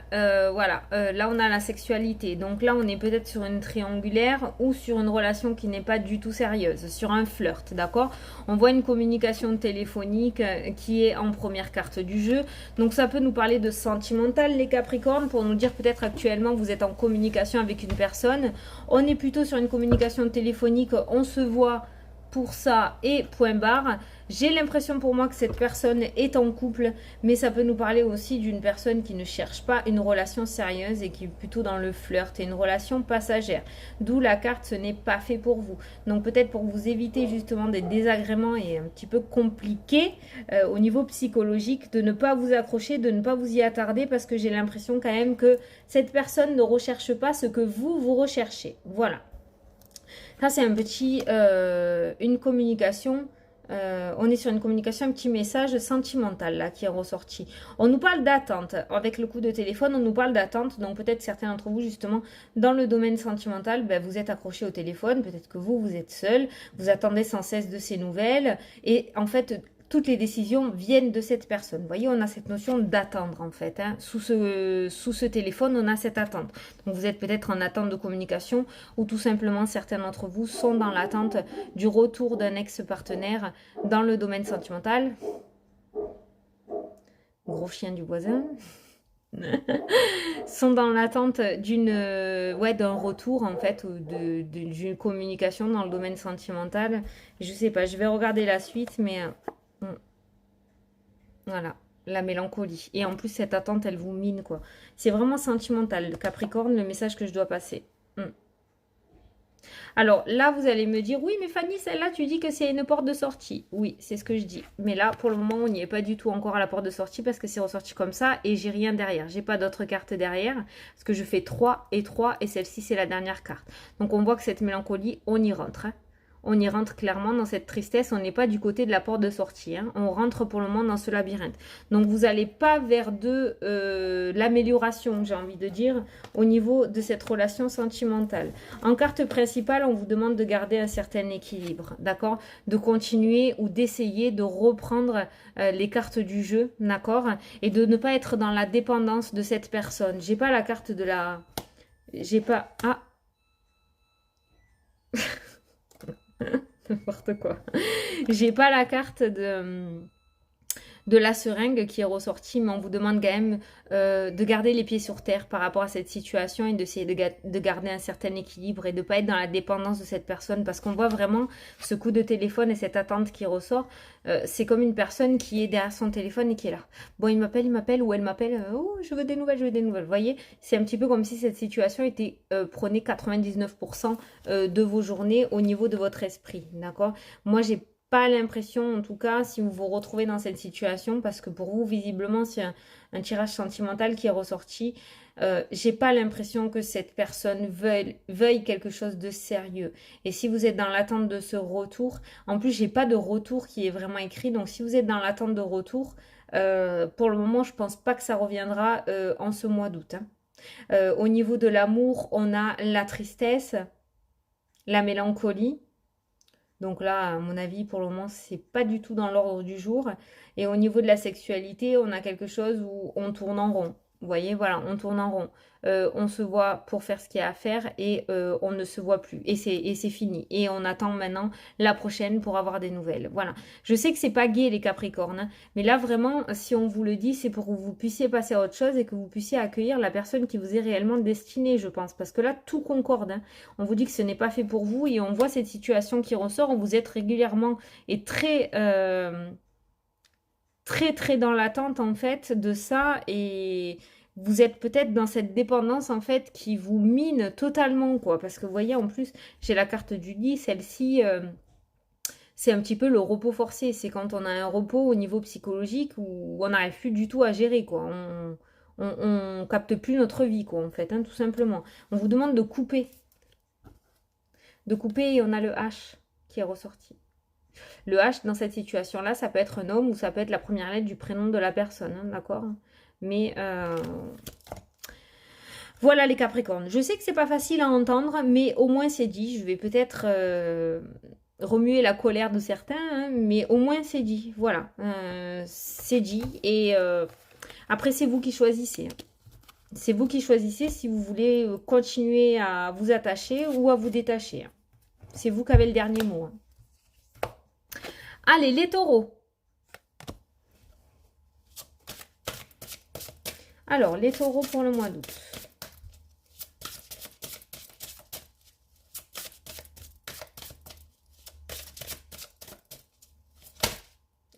Voilà, là on a la sexualité. Donc là on est peut-être sur une triangulaire ou sur une relation qui n'est pas du tout sérieuse, sur un flirt, d'accord? On voit une communication téléphonique qui est en première carte du jeu. Donc ça peut nous parler de sentimental, les Capricornes, pour nous dire peut-être actuellement vous êtes en communication avec une personne. On est plutôt sur une communication téléphonique, on se voit pour ça et point barre. J'ai l'impression pour moi que cette personne est en couple, mais ça peut nous parler aussi d'une personne qui ne cherche pas une relation sérieuse et qui est plutôt dans le flirt et une relation passagère. D'où la carte, ce n'est pas fait pour vous. Donc peut-être pour vous éviter justement des désagréments et un petit peu compliqués au niveau psychologique, de ne pas vous accrocher, de ne pas vous y attarder parce que j'ai l'impression quand même que cette personne ne recherche pas ce que vous recherchez. Voilà. Ça, c'est un petit, une communication. On est sur une communication, un petit message sentimental là qui est ressorti. On nous parle d'attente. Avec le coup de téléphone, on nous parle d'attente. Donc peut-être certains d'entre vous, justement, dans le domaine sentimental, ben, vous êtes accroché au téléphone. Peut-être que vous êtes seul. Vous attendez sans cesse de ces nouvelles. Et en fait, toutes les décisions viennent de cette personne. Vous voyez, on a cette notion d'attendre en fait. Hein. Sous ce téléphone, on a cette attente. Donc vous êtes peut-être en attente de communication ou tout simplement certains d'entre vous sont dans l'attente du retour d'un ex-partenaire dans le domaine sentimental. Gros chien du voisin. Sont dans l'attente d'un retour en fait ou d'une communication dans le domaine sentimental. Je sais pas, je vais regarder la suite, mais voilà, la mélancolie. Et en plus, cette attente, elle vous mine, quoi. C'est vraiment sentimental. Capricorne, le message que je dois passer. Alors là, vous allez me dire, oui, mais Fanny, celle-là, tu dis que c'est une porte de sortie. Oui, c'est ce que je dis. Mais là, pour le moment, on n'y est pas du tout encore à la porte de sortie parce que c'est ressorti comme ça et j'ai rien derrière. J'ai pas d'autres cartes derrière parce que je fais 3 et 3 et celle-ci, c'est la dernière carte. Donc, on voit que cette mélancolie, on y rentre, hein. On y rentre clairement dans cette tristesse, on n'est pas du côté de la porte de sortie, hein. On rentre pour le moment dans ce labyrinthe. Donc vous n'allez pas vers de l'amélioration, j'ai envie de dire, au niveau de cette relation sentimentale. En carte principale, on vous demande de garder un certain équilibre, d'accord? De continuer ou d'essayer de reprendre les cartes du jeu, d'accord? Et de ne pas être dans la dépendance de cette personne. J'ai pas la carte de la... J'ai pas... Ah N'importe quoi. J'ai pas la carte de la seringue qui est ressortie, mais on vous demande quand même de garder les pieds sur terre par rapport à cette situation et d'essayer de garder un certain équilibre et de ne pas être dans la dépendance de cette personne parce qu'on voit vraiment ce coup de téléphone et cette attente qui ressort. C'est comme une personne qui est derrière son téléphone et qui est là. Bon, il m'appelle ou elle m'appelle. Oh, je veux des nouvelles, je veux des nouvelles. Vous voyez, c'est un petit peu comme si cette situation était prenait 99% de vos journées au niveau de votre esprit. D'accord? Moi, j'ai pas l'impression, en tout cas, si vous vous retrouvez dans cette situation, parce que pour vous, visiblement, c'est un tirage sentimental qui est ressorti. J'ai pas l'impression que cette personne veuille quelque chose de sérieux. Et si vous êtes dans l'attente de ce retour, en plus, j'ai pas de retour qui est vraiment écrit. Donc, si vous êtes dans l'attente de retour, pour le moment, je pense pas que ça reviendra en ce mois d'août. Hein. Au niveau de l'amour, on a la tristesse, la mélancolie. Donc là, à mon avis, pour le moment, c'est pas du tout dans l'ordre du jour. Et au niveau de la sexualité, on a quelque chose où on tourne en rond. Vous voyez, voilà, on tourne en rond. On se voit pour faire ce qu'il y a à faire et on ne se voit plus. Et c'est fini. Et on attend maintenant la prochaine pour avoir des nouvelles. Voilà. Je sais que c'est pas gai les Capricornes, hein, mais là vraiment, si on vous le dit, c'est pour que vous puissiez passer à autre chose et que vous puissiez accueillir la personne qui vous est réellement destinée, je pense. Parce que là, tout concorde. Hein. On vous dit que ce n'est pas fait pour vous et on voit cette situation qui ressort. On vous êtes régulièrement et très dans l'attente en fait de ça et vous êtes peut-être dans cette dépendance en fait qui vous mine totalement quoi parce que vous voyez en plus j'ai la carte du lit, celle-ci c'est un petit peu le repos forcé, c'est quand on a un repos au niveau psychologique où on n'arrive plus du tout à gérer quoi, on capte plus notre vie quoi en fait, hein, tout simplement. On vous demande de couper et on a le H qui est ressorti. Le H dans cette situation-là, ça peut être un homme ou ça peut être la première lettre du prénom de la personne, hein, d'accord? Mais voilà les Capricornes. Je sais que c'est pas facile à entendre, mais au moins c'est dit. Je vais peut-être remuer la colère de certains, hein, mais au moins c'est dit. Voilà, c'est dit. Et après c'est vous qui choisissez. Hein. C'est vous qui choisissez si vous voulez continuer à vous attacher ou à vous détacher. Hein. C'est vous qui avez le dernier mot. Hein. Allez, les taureaux. Alors, les taureaux pour le mois d'août.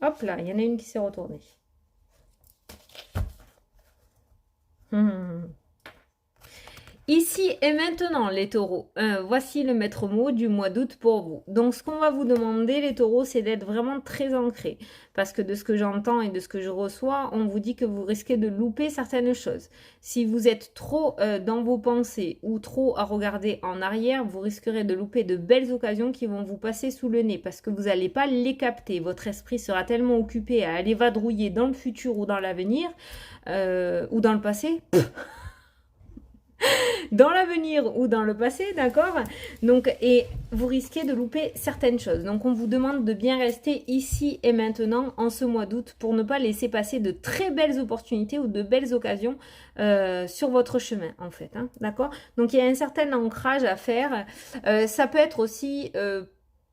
Hop là, il y en a une qui s'est retournée. Ici et maintenant, les taureaux, voici le maître mot du mois d'août pour vous. Donc, ce qu'on va vous demander, les taureaux, c'est d'être vraiment très ancrés. Parce que de ce que j'entends et de ce que je reçois, on vous dit que vous risquez de louper certaines choses. Si vous êtes trop dans vos pensées ou trop à regarder en arrière, vous risquerez de louper de belles occasions qui vont vous passer sous le nez. Parce que vous n'allez pas les capter. Votre esprit sera tellement occupé à aller vadrouiller dans le futur ou dans l'avenir, ou dans le passé. Dans l'avenir ou dans le passé, d'accord? Donc, et vous risquez de louper certaines choses. Donc, on vous demande de bien rester ici et maintenant en ce mois d'août pour ne pas laisser passer de très belles opportunités ou de belles occasions sur votre chemin, en fait, hein, d'accord? Donc, il y a un certain ancrage à faire. Ça peut être aussi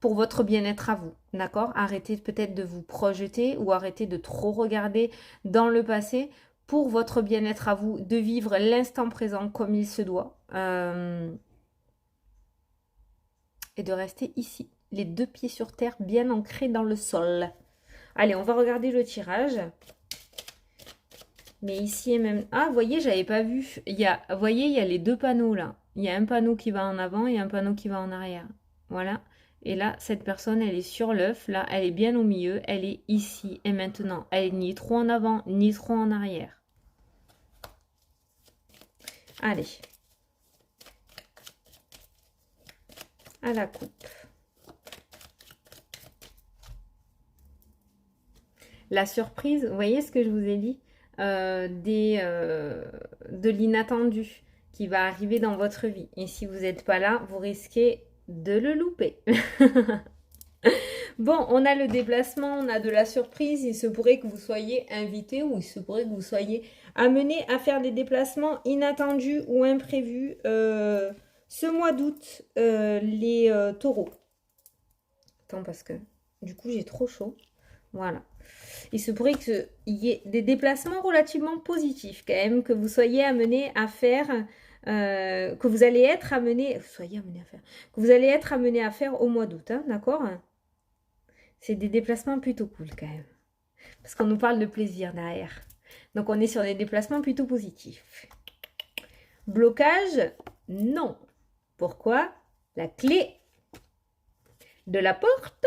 pour votre bien-être à vous, d'accord? Arrêtez peut-être de vous projeter ou arrêtez de trop regarder dans le passé pour votre bien-être à vous, de vivre l'instant présent comme il se doit et de rester ici, les deux pieds sur terre, bien ancrés dans le sol. Allez, on va regarder le tirage. Mais ici et même... Ah, vous voyez, j'avais pas vu. Vous voyez, il y a les deux panneaux là. Il y a un panneau qui va en avant et un panneau qui va en arrière. Voilà. Et là, cette personne, elle est sur l'œuf. Là, elle est bien au milieu. Elle est ici et maintenant. Elle est ni trop en avant, ni trop en arrière. Allez. À la coupe. La surprise, vous voyez ce que je vous ai dit de l'inattendu qui va arriver dans votre vie. Et si vous n'êtes pas là, vous risquez de le louper. Bon, on a le déplacement, on a de la surprise. Il se pourrait que vous soyez invité ou il se pourrait que vous soyez amené à faire des déplacements inattendus ou imprévus ce mois d'août, les taureaux. Attends, parce que du coup, j'ai trop chaud. Voilà. Il se pourrait qu'il y ait des déplacements relativement positifs quand même, que vous soyez amené à faire, que vous allez être amené, que vous allez être amené à faire au mois d'août, hein, d'accord? C'est des déplacements plutôt cool quand même. Parce qu'on nous parle de plaisir derrière. Donc on est sur des déplacements plutôt positifs. Blocage, non. Pourquoi? La clé de la porte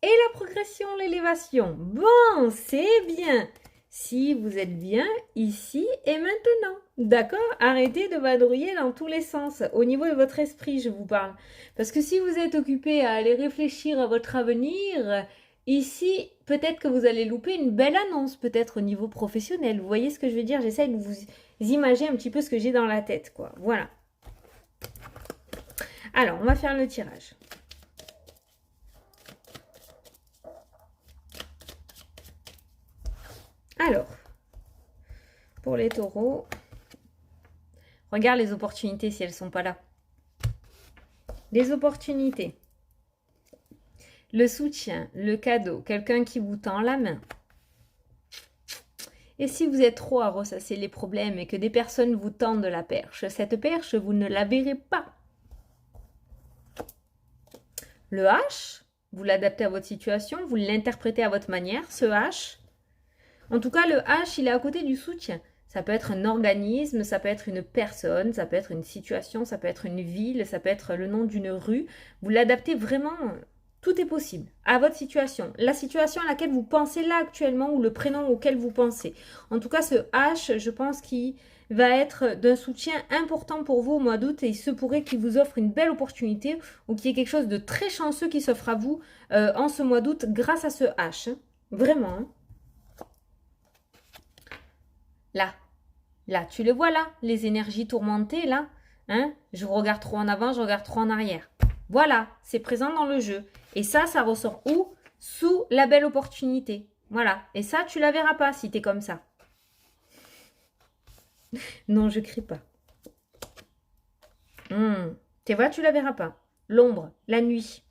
et la progression, l'élévation. Bon, c'est bien. Si vous êtes bien ici et maintenant. D'accord? Arrêtez de vadrouiller dans tous les sens. Au niveau de votre esprit, je vous parle. Parce que si vous êtes occupé à aller réfléchir à votre avenir, ici, peut-être que vous allez louper une belle annonce, peut-être au niveau professionnel. Vous voyez ce que je veux dire? J'essaie de vous imaginer un petit peu ce que j'ai dans la tête, quoi. Voilà. Alors, on va faire le tirage. Alors, pour les taureaux, regarde les opportunités si elles ne sont pas là. Les opportunités. Le soutien, le cadeau, quelqu'un qui vous tend la main. Et si vous êtes trop à ressasser les problèmes et que des personnes vous tendent la perche, cette perche, vous ne la verrez pas. Le H, vous l'adaptez à votre situation, vous l'interprétez à votre manière, ce H. En tout cas, le H, il est à côté du soutien. Ça peut être un organisme, ça peut être une personne, ça peut être une situation, ça peut être une ville, ça peut être le nom d'une rue. Vous l'adaptez vraiment, tout est possible, à votre situation. La situation à laquelle vous pensez là actuellement ou le prénom auquel vous pensez. En tout cas, ce H, je pense qu'il va être d'un soutien important pour vous au mois d'août et il se pourrait qu'il vous offre une belle opportunité ou qu'il y ait quelque chose de très chanceux qui s'offre à vous en ce mois d'août grâce à ce H. Vraiment, hein. Là, tu le vois là, les énergies tourmentées là, hein? Je regarde trop en avant, je regarde trop en arrière. Voilà, c'est présent dans le jeu. Et ça ressort où? Sous la belle opportunité. Voilà, et ça, tu la verras pas si t'es comme ça. Non, je crie pas. Tu vois, tu la verras pas. L'ombre, la nuit,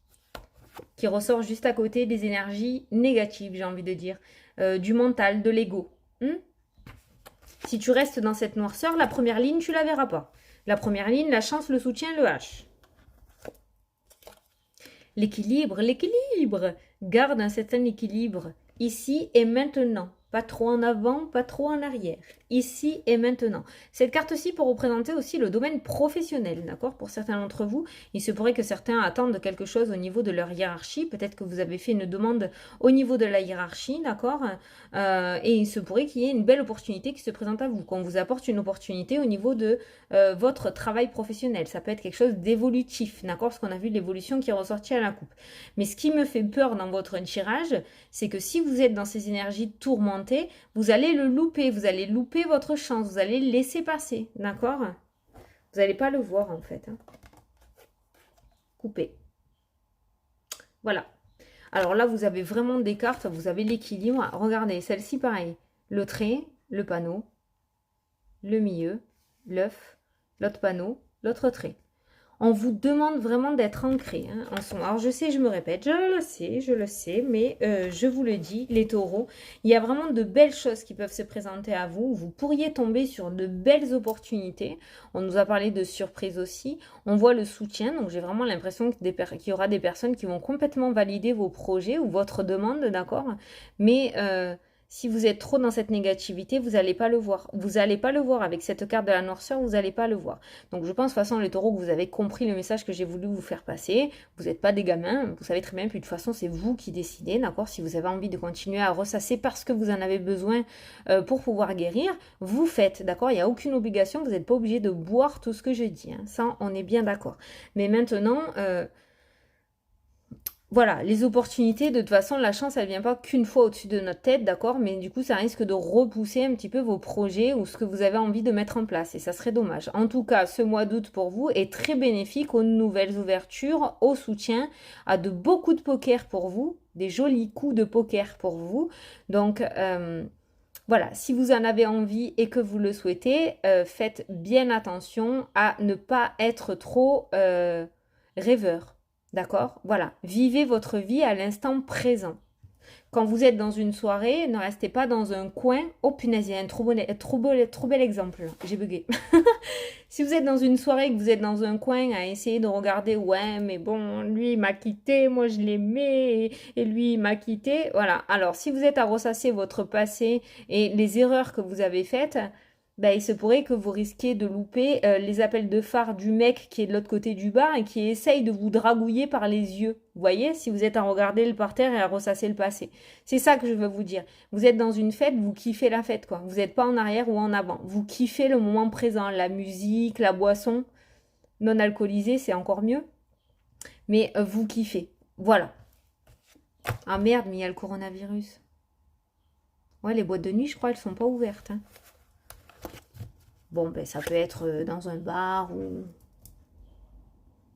qui ressort juste à côté des énergies négatives, j'ai envie de dire, du mental, de l'ego. Si tu restes dans cette noirceur, la première ligne, tu la verras pas. La première ligne, la chance, le soutien, le H. L'équilibre, l'équilibre. Garde un certain équilibre. Ici et maintenant. Pas trop en avant, pas trop en arrière. Ici et maintenant. Cette carte-ci peut représenter aussi le domaine professionnel, d'accord? Pour certains d'entre vous, il se pourrait que certains attendent quelque chose au niveau de leur hiérarchie. Peut-être que vous avez fait une demande au niveau de la hiérarchie, d'accord? Et il se pourrait qu'il y ait une belle opportunité qui se présente à vous, qu'on vous apporte une opportunité au niveau de votre travail professionnel. Ça peut être quelque chose d'évolutif, d'accord? Parce qu'on a vu l'évolution qui est ressortie à la coupe. Mais ce qui me fait peur dans votre tirage, c'est que si vous êtes dans ces énergies tourmentées, vous allez le louper, vous allez louper votre chance, vous allez le laisser passer, d'accord? Vous n'allez pas le voir en fait. Hein. Couper. Voilà. Alors là, vous avez vraiment des cartes, vous avez l'équilibre. Regardez, celle-ci, pareil. Le trait, le panneau, le milieu, l'œuf, l'autre panneau, l'autre trait. On vous demande vraiment d'être ancré hein, en son. Alors je sais, je me répète, je le sais, mais je vous le dis, les taureaux, il y a vraiment de belles choses qui peuvent se présenter à vous. Vous pourriez tomber sur de belles opportunités. On nous a parlé de surprises aussi. On voit le soutien, donc j'ai vraiment l'impression qu'il y aura des personnes qui vont complètement valider vos projets ou votre demande, d'accord? Mais si vous êtes trop dans cette négativité, vous n'allez pas le voir. Vous n'allez pas le voir avec cette carte de la noirceur, vous n'allez pas le voir. Donc je pense de toute façon les taureaux que vous avez compris le message que j'ai voulu vous faire passer. Vous n'êtes pas des gamins, vous savez très bien, puis de toute façon c'est vous qui décidez, d'accord? Si vous avez envie de continuer à ressasser parce que vous en avez besoin pour pouvoir guérir, vous faites, d'accord? Il n'y a aucune obligation, vous n'êtes pas obligé de boire tout ce que je dis. Hein. Ça, on est bien d'accord. Mais maintenant... Voilà, les opportunités, de toute façon, la chance, elle vient pas qu'une fois au-dessus de notre tête, d'accord? Mais du coup, ça risque de repousser un petit peu vos projets ou ce que vous avez envie de mettre en place. Et ça serait dommage. En tout cas, ce mois d'août pour vous est très bénéfique aux nouvelles ouvertures, au soutien, à de beaucoup de poker pour vous, des jolis coups de poker pour vous. Donc, voilà, si vous en avez envie et que vous le souhaitez, faites bien attention à ne pas être trop rêveur. D'accord? Voilà. Vivez votre vie à l'instant présent. Quand vous êtes dans une soirée, ne restez pas dans un coin. Oh punaise, il y a un trop bel exemple. J'ai bugué. Si vous êtes dans une soirée et que vous êtes dans un coin à essayer de regarder, ouais, mais bon, lui, il m'a quitté, moi, je l'aimais, et lui, il m'a quitté. Voilà. Alors, si vous êtes à ressasser votre passé et les erreurs que vous avez faites, ben, il se pourrait que vous risquiez de louper les appels de phare du mec qui est de l'autre côté du bar et qui essaye de vous dragouiller par les yeux. Vous voyez, si vous êtes à regarder le parterre et à ressasser le passé. C'est ça que je veux vous dire. Vous êtes dans une fête, vous kiffez la fête, quoi. Vous n'êtes pas en arrière ou en avant. Vous kiffez le moment présent, la musique, la boisson. Non alcoolisée, c'est encore mieux. Mais vous kiffez. Voilà. Ah merde, mais il y a le coronavirus. Ouais, les boîtes de nuit, je crois, elles sont pas ouvertes. Hein. Bon, ben ça peut être dans un bar ou...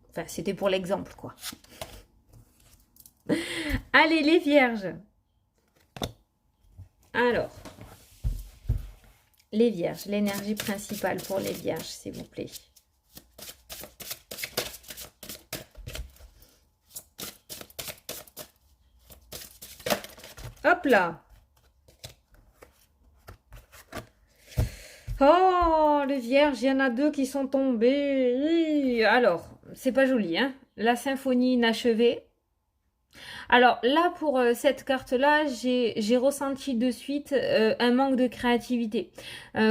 Enfin, c'était pour l'exemple, quoi. Allez, les vierges. Alors, les vierges, l'énergie principale pour les vierges, s'il vous plaît. Hop là. Oh, les vierges, il y en a deux qui sont tombés. Alors, c'est pas joli, hein. La symphonie inachevée. Alors là, pour cette carte-là, j'ai ressenti de suite un manque de créativité.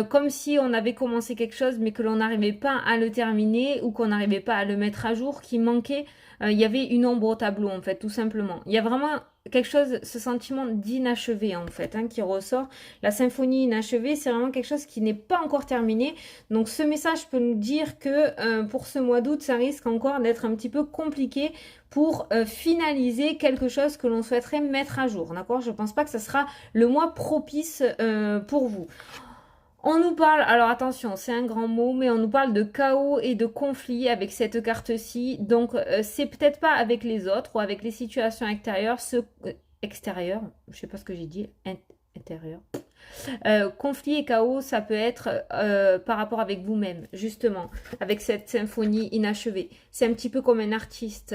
Comme si on avait commencé quelque chose, mais que l'on n'arrivait pas à le terminer ou qu'on n'arrivait pas à le mettre à jour, qui manquait. Il y avait une ombre au tableau, en fait, tout simplement. Il y a vraiment quelque chose, ce sentiment d'inachevé, en fait, hein, qui ressort. La symphonie inachevée, c'est vraiment quelque chose qui n'est pas encore terminé. Donc ce message peut nous dire que pour ce mois d'août, ça risque encore d'être un petit peu compliqué pour finaliser quelque chose que l'on souhaiterait mettre à jour. D'accord? Je ne pense pas que ce sera le mois propice pour vous. On nous parle, alors attention, c'est un grand mot, mais on nous parle de chaos et de conflit avec cette carte-ci. Donc, c'est peut-être pas avec les autres ou avec les situations extérieures, extérieures, je sais pas ce que j'ai dit, intérieures. Conflit et chaos, ça peut être par rapport avec vous-même, justement, avec cette symphonie inachevée. C'est un petit peu comme un artiste.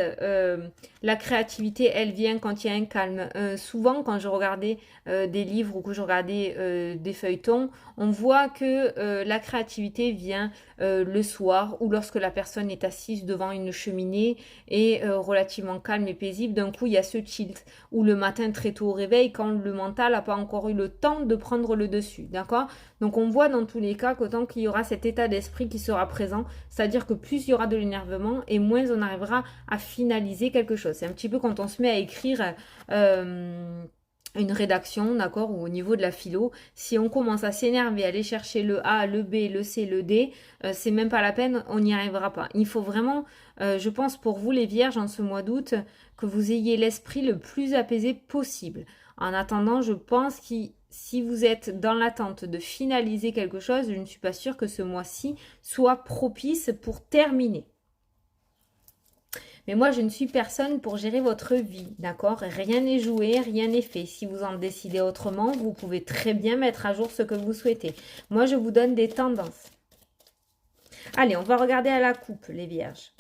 La créativité, elle vient quand il y a un calme. Souvent, quand je regardais des livres ou que je regardais des feuilletons, on voit que la créativité vient le soir ou lorsque la personne est assise devant une cheminée et relativement calme et paisible. D'un coup, il y a ce tilt. Ou le matin très tôt au réveil, quand le mental n'a pas encore eu le temps de prendre le dessus, d'accord? Donc on voit dans tous les cas qu'autant qu'il y aura cet état d'esprit qui sera présent, c'est-à-dire que plus il y aura de l'énervement et moins on arrivera à finaliser quelque chose. C'est un petit peu quand on se met à écrire une rédaction, d'accord, ou au niveau de la philo, si on commence à s'énerver, à aller chercher le A, le B, le C, le D, c'est même pas la peine, on n'y arrivera pas. Il faut vraiment, je pense pour vous les vierges en ce mois d'août, que vous ayez l'esprit le plus apaisé possible. En attendant, je pense que si vous êtes dans l'attente de finaliser quelque chose, je ne suis pas sûre que ce mois-ci soit propice pour terminer. Mais moi, je ne suis personne pour gérer votre vie, d'accord? Rien n'est joué, rien n'est fait. Si vous en décidez autrement, vous pouvez très bien mettre à jour ce que vous souhaitez. Moi, je vous donne des tendances. Allez, on va regarder à la coupe, les vierges.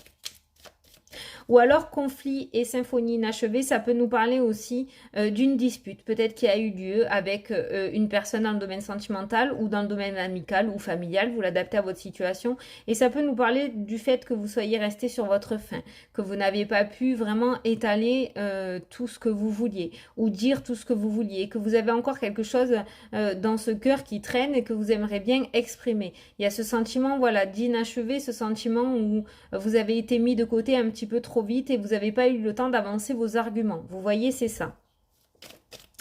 Ou alors conflit et symphonie inachevée, ça peut nous parler aussi d'une dispute, peut-être qui a eu lieu avec une personne dans le domaine sentimental ou dans le domaine amical ou familial, vous l'adaptez à votre situation. Et ça peut nous parler du fait que vous soyez resté sur votre faim, que vous n'avez pas pu vraiment étaler tout ce que vous vouliez ou dire tout ce que vous vouliez, que vous avez encore quelque chose dans ce cœur qui traîne et que vous aimeriez bien exprimer. Il y a ce sentiment, voilà, d'inachevé, ce sentiment où vous avez été mis de côté un petit peu trop vite et vous n'avez pas eu le temps d'avancer vos arguments. Vous voyez, c'est ça.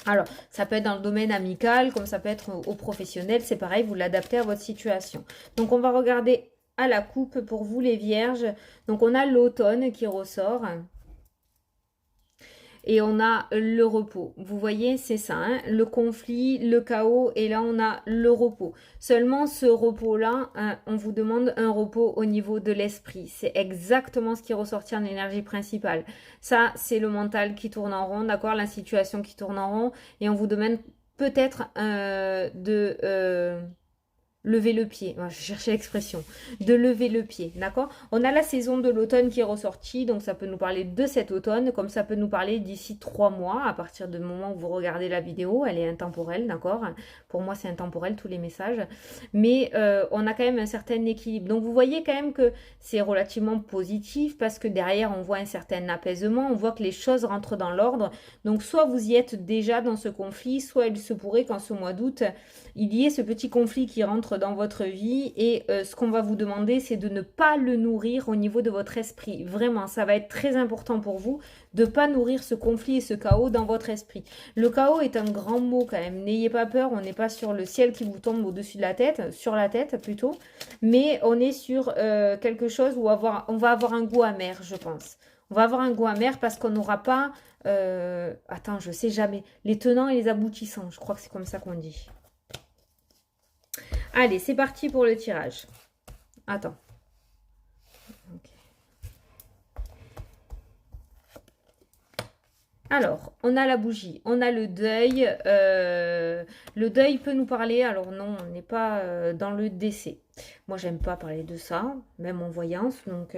Alors, ça peut être dans le domaine amical, comme ça peut être au professionnel, c'est pareil, vous l'adaptez à votre situation. Donc, on va regarder à la coupe pour vous les vierges. Donc, on a l'automne qui ressort. Et on a le repos. Vous voyez, c'est ça, hein, le conflit, le chaos, et là on a le repos. Seulement ce repos-là, hein, on vous demande un repos au niveau de l'esprit. C'est exactement ce qui ressortit en énergie principale. Ça, c'est le mental qui tourne en rond, d'accord, la situation qui tourne en rond, et on vous demande peut-être lever le pied. Je cherchais l'expression. De lever le pied, d'accord? On a la saison de l'automne qui est ressortie, donc ça peut nous parler de cet automne, comme ça peut nous parler d'ici 3 mois, à partir du moment où vous regardez la vidéo, elle est intemporelle, d'accord? Pour moi, c'est intemporel, tous les messages. Mais on a quand même un certain équilibre. Donc, vous voyez quand même que c'est relativement positif, parce que derrière, on voit un certain apaisement, on voit que les choses rentrent dans l'ordre. Donc, soit vous y êtes déjà dans ce conflit, soit il se pourrait qu'en ce mois d'août, il y ait ce petit conflit qui rentre dans votre vie et ce qu'on va vous demander, c'est de ne pas le nourrir au niveau de votre esprit. Vraiment, ça va être très important pour vous de ne pas nourrir ce conflit et ce chaos dans votre esprit. Le chaos est un grand mot quand même. N'ayez pas peur, on n'est pas sur le ciel qui vous tombe au-dessus de la tête, sur la tête plutôt, mais on est sur quelque chose où on va avoir un goût amer, je pense. On va avoir un goût amer parce qu'on n'aura pas... attends, je sais jamais. Les tenants et les aboutissants, je crois que c'est comme ça qu'on dit. Allez, c'est parti pour le tirage. Attends. Okay. Alors, on a la bougie, on a le deuil. Le deuil peut nous parler. Alors non, on n'est pas dans le décès. Moi, j'aime pas parler de ça, même en voyance. Donc,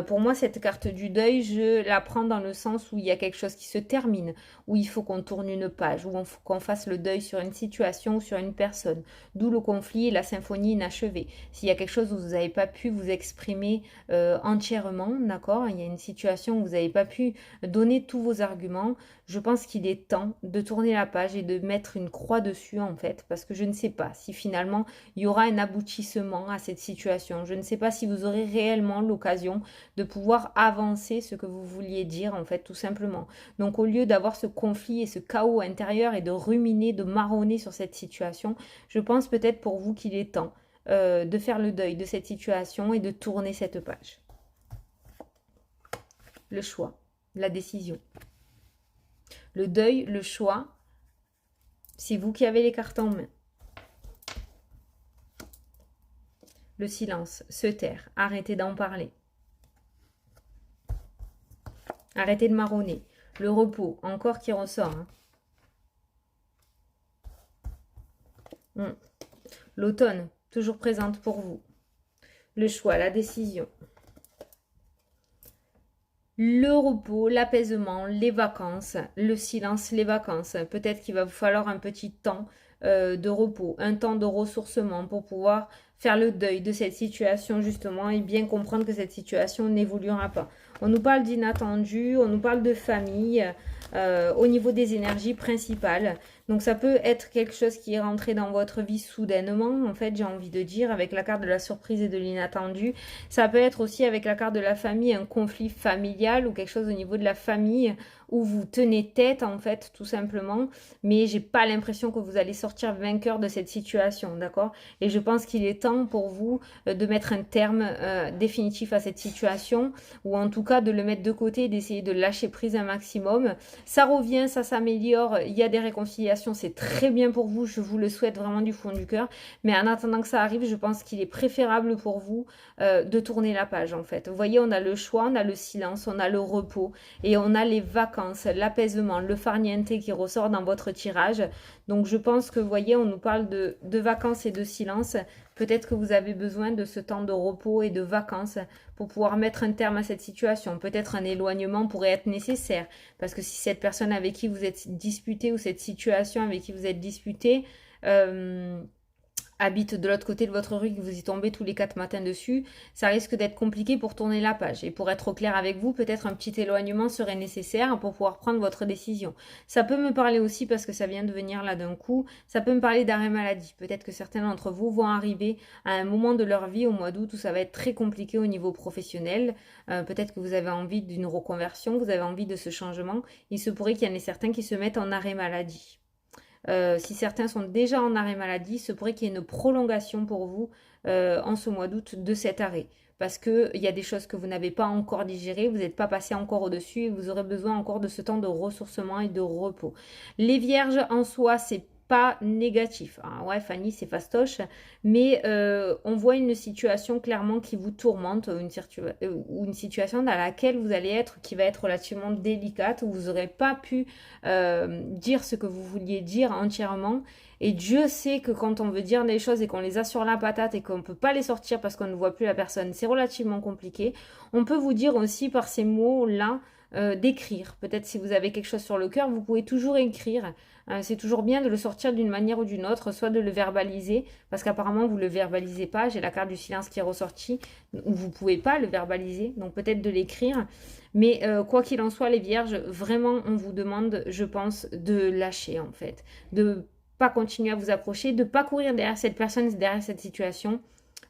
pour moi, cette carte du deuil, je la prends dans le sens où il y a quelque chose qui se termine, où il faut qu'on tourne une page, où il faut qu'on fasse le deuil sur une situation ou sur une personne. D'où le conflit et la symphonie inachevée. S'il y a quelque chose où vous n'avez pas pu vous exprimer entièrement, d'accord? Il y a une situation où vous n'avez pas pu donner tous vos arguments. Je pense qu'il est temps de tourner la page et de mettre une croix dessus, en fait, parce que je ne sais pas si finalement il y aura un aboutissement à cette situation. Je ne sais pas si vous aurez réellement l'occasion de pouvoir avancer ce que vous vouliez dire, en fait, tout simplement. Donc, au lieu d'avoir ce conflit et ce chaos intérieur et de ruminer, de marronner sur cette situation, je pense peut-être pour vous qu'il est temps de faire le deuil de cette situation et de tourner cette page. Le choix, la décision. Le deuil, le choix, c'est vous qui avez les cartes en main. Le silence, se taire, arrêtez d'en parler. Arrêtez de marronner. Le repos, encore qui ressort. L'automne, toujours présente pour vous. Le choix, la décision. Le repos, l'apaisement, les vacances, le silence, les vacances. Peut-être qu'il va vous falloir un petit temps de repos, un temps de ressourcement pour pouvoir faire le deuil de cette situation justement et bien comprendre que cette situation n'évoluera pas. On nous parle d'inattendu, on nous parle de famille au niveau des énergies principales. Donc ça peut être quelque chose qui est rentré dans votre vie soudainement, en fait j'ai envie de dire, avec la carte de la surprise et de l'inattendu. Ça peut être aussi avec la carte de la famille, un conflit familial ou quelque chose au niveau de la famille où vous tenez tête en fait tout simplement. Mais j'ai pas l'impression que vous allez sortir vainqueur de cette situation, d'accord? Et je pense qu'il est temps pour vous de mettre un terme définitif à cette situation ou en tout cas de le mettre de côté et d'essayer de lâcher prise un maximum. Ça revient, ça s'améliore, il y a des réconciliations, c'est très bien pour vous, je vous le souhaite vraiment du fond du cœur. Mais en attendant que ça arrive, je pense qu'il est préférable pour vous de tourner la page en fait. Vous voyez, on a le choix, on a le silence, on a le repos et on a les vacances, l'apaisement, le farniente qui ressort dans votre tirage. Donc je pense que, vous voyez, on nous parle de vacances et de silence. Peut-être que vous avez besoin de ce temps de repos et de vacances pour pouvoir mettre un terme à cette situation. Peut-être un éloignement pourrait être nécessaire. Parce que si cette personne avec qui vous êtes disputé ou cette situation avec qui vous êtes disputé habite de l'autre côté de votre rue, que vous y tombez tous les 4 matins dessus, ça risque d'être compliqué pour tourner la page. Et pour être au clair avec vous, peut-être un petit éloignement serait nécessaire pour pouvoir prendre votre décision. Ça peut me parler aussi, parce que ça vient de venir là d'un coup, ça peut me parler d'arrêt maladie. Peut-être que certains d'entre vous vont arriver à un moment de leur vie au mois d'août où ça va être très compliqué au niveau professionnel. Peut-être que vous avez envie d'une reconversion, vous avez envie de ce changement. Il se pourrait qu'il y en ait certains qui se mettent en arrêt maladie. Si certains sont déjà en arrêt maladie, il se pourrait qu'il y ait une prolongation pour vous en ce mois d'août de cet arrêt. Parce qu'il y a des choses que vous n'avez pas encore digérées, vous n'êtes pas passé encore au-dessus et vous aurez besoin encore de ce temps de ressourcement et de repos. Les vierges, en soi, c'est pas négatif. Ah ouais, Fanny, c'est fastoche, mais on voit une situation clairement qui vous tourmente, ou une situation dans laquelle vous allez être, qui va être relativement délicate, où vous n'aurez pas pu dire ce que vous vouliez dire entièrement. Et Dieu sait que quand on veut dire des choses et qu'on les a sur la patate et qu'on ne peut pas les sortir parce qu'on ne voit plus la personne, c'est relativement compliqué. On peut vous dire aussi par ces mots-là, d'écrire. Peut-être si vous avez quelque chose sur le cœur, vous pouvez toujours écrire. C'est toujours bien de le sortir d'une manière ou d'une autre, soit de le verbaliser, parce qu'apparemment vous ne le verbalisez pas. J'ai la carte du silence qui est ressortie, où vous ne pouvez pas le verbaliser, donc peut-être de l'écrire. Mais quoi qu'il en soit, les vierges, vraiment, on vous demande, je pense, de lâcher en fait, de pas continuer à vous approcher, de pas courir derrière cette personne, derrière cette situation.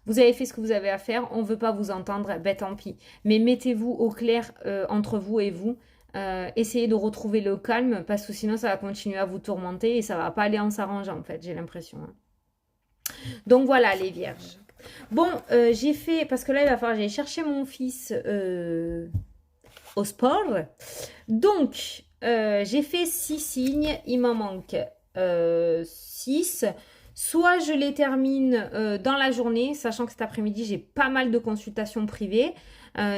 Vous avez fait ce que vous avez à faire, on ne veut pas vous entendre, ben tant pis. Mais mettez-vous au clair entre vous et vous. Essayez de retrouver le calme parce que sinon ça va continuer à vous tourmenter et ça va pas aller en s'arrangeant en fait, j'ai l'impression. Donc voilà les vierges. Bon, j'ai fait, parce que là il va falloir que j'aille chercher mon fils au sport. Donc, j'ai fait 6 signes, il m'en manque 6. Soit je les termine dans la journée, sachant que cet après-midi, j'ai pas mal de consultations privées.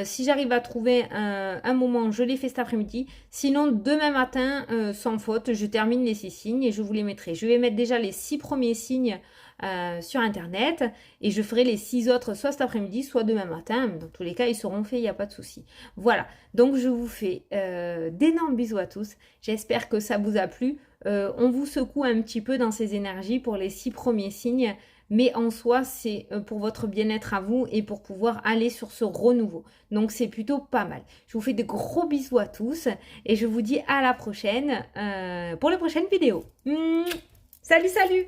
Si j'arrive à trouver un moment, je les fais cet après-midi. Sinon, demain matin, sans faute, je termine les 6 signes et je vous les mettrai. Je vais mettre déjà les 6 premiers signes sur Internet et je ferai les 6 autres soit cet après-midi, soit demain matin. Dans tous les cas, ils seront faits, il n'y a pas de souci. Voilà, donc je vous fais d'énormes bisous à tous. J'espère que ça vous a plu. On vous secoue un petit peu dans ces énergies pour les 6 premiers signes, mais en soi, c'est pour votre bien-être à vous et pour pouvoir aller sur ce renouveau. Donc, c'est plutôt pas mal. Je vous fais de gros bisous à tous et je vous dis à la prochaine pour les prochaines vidéos. Salut, salut!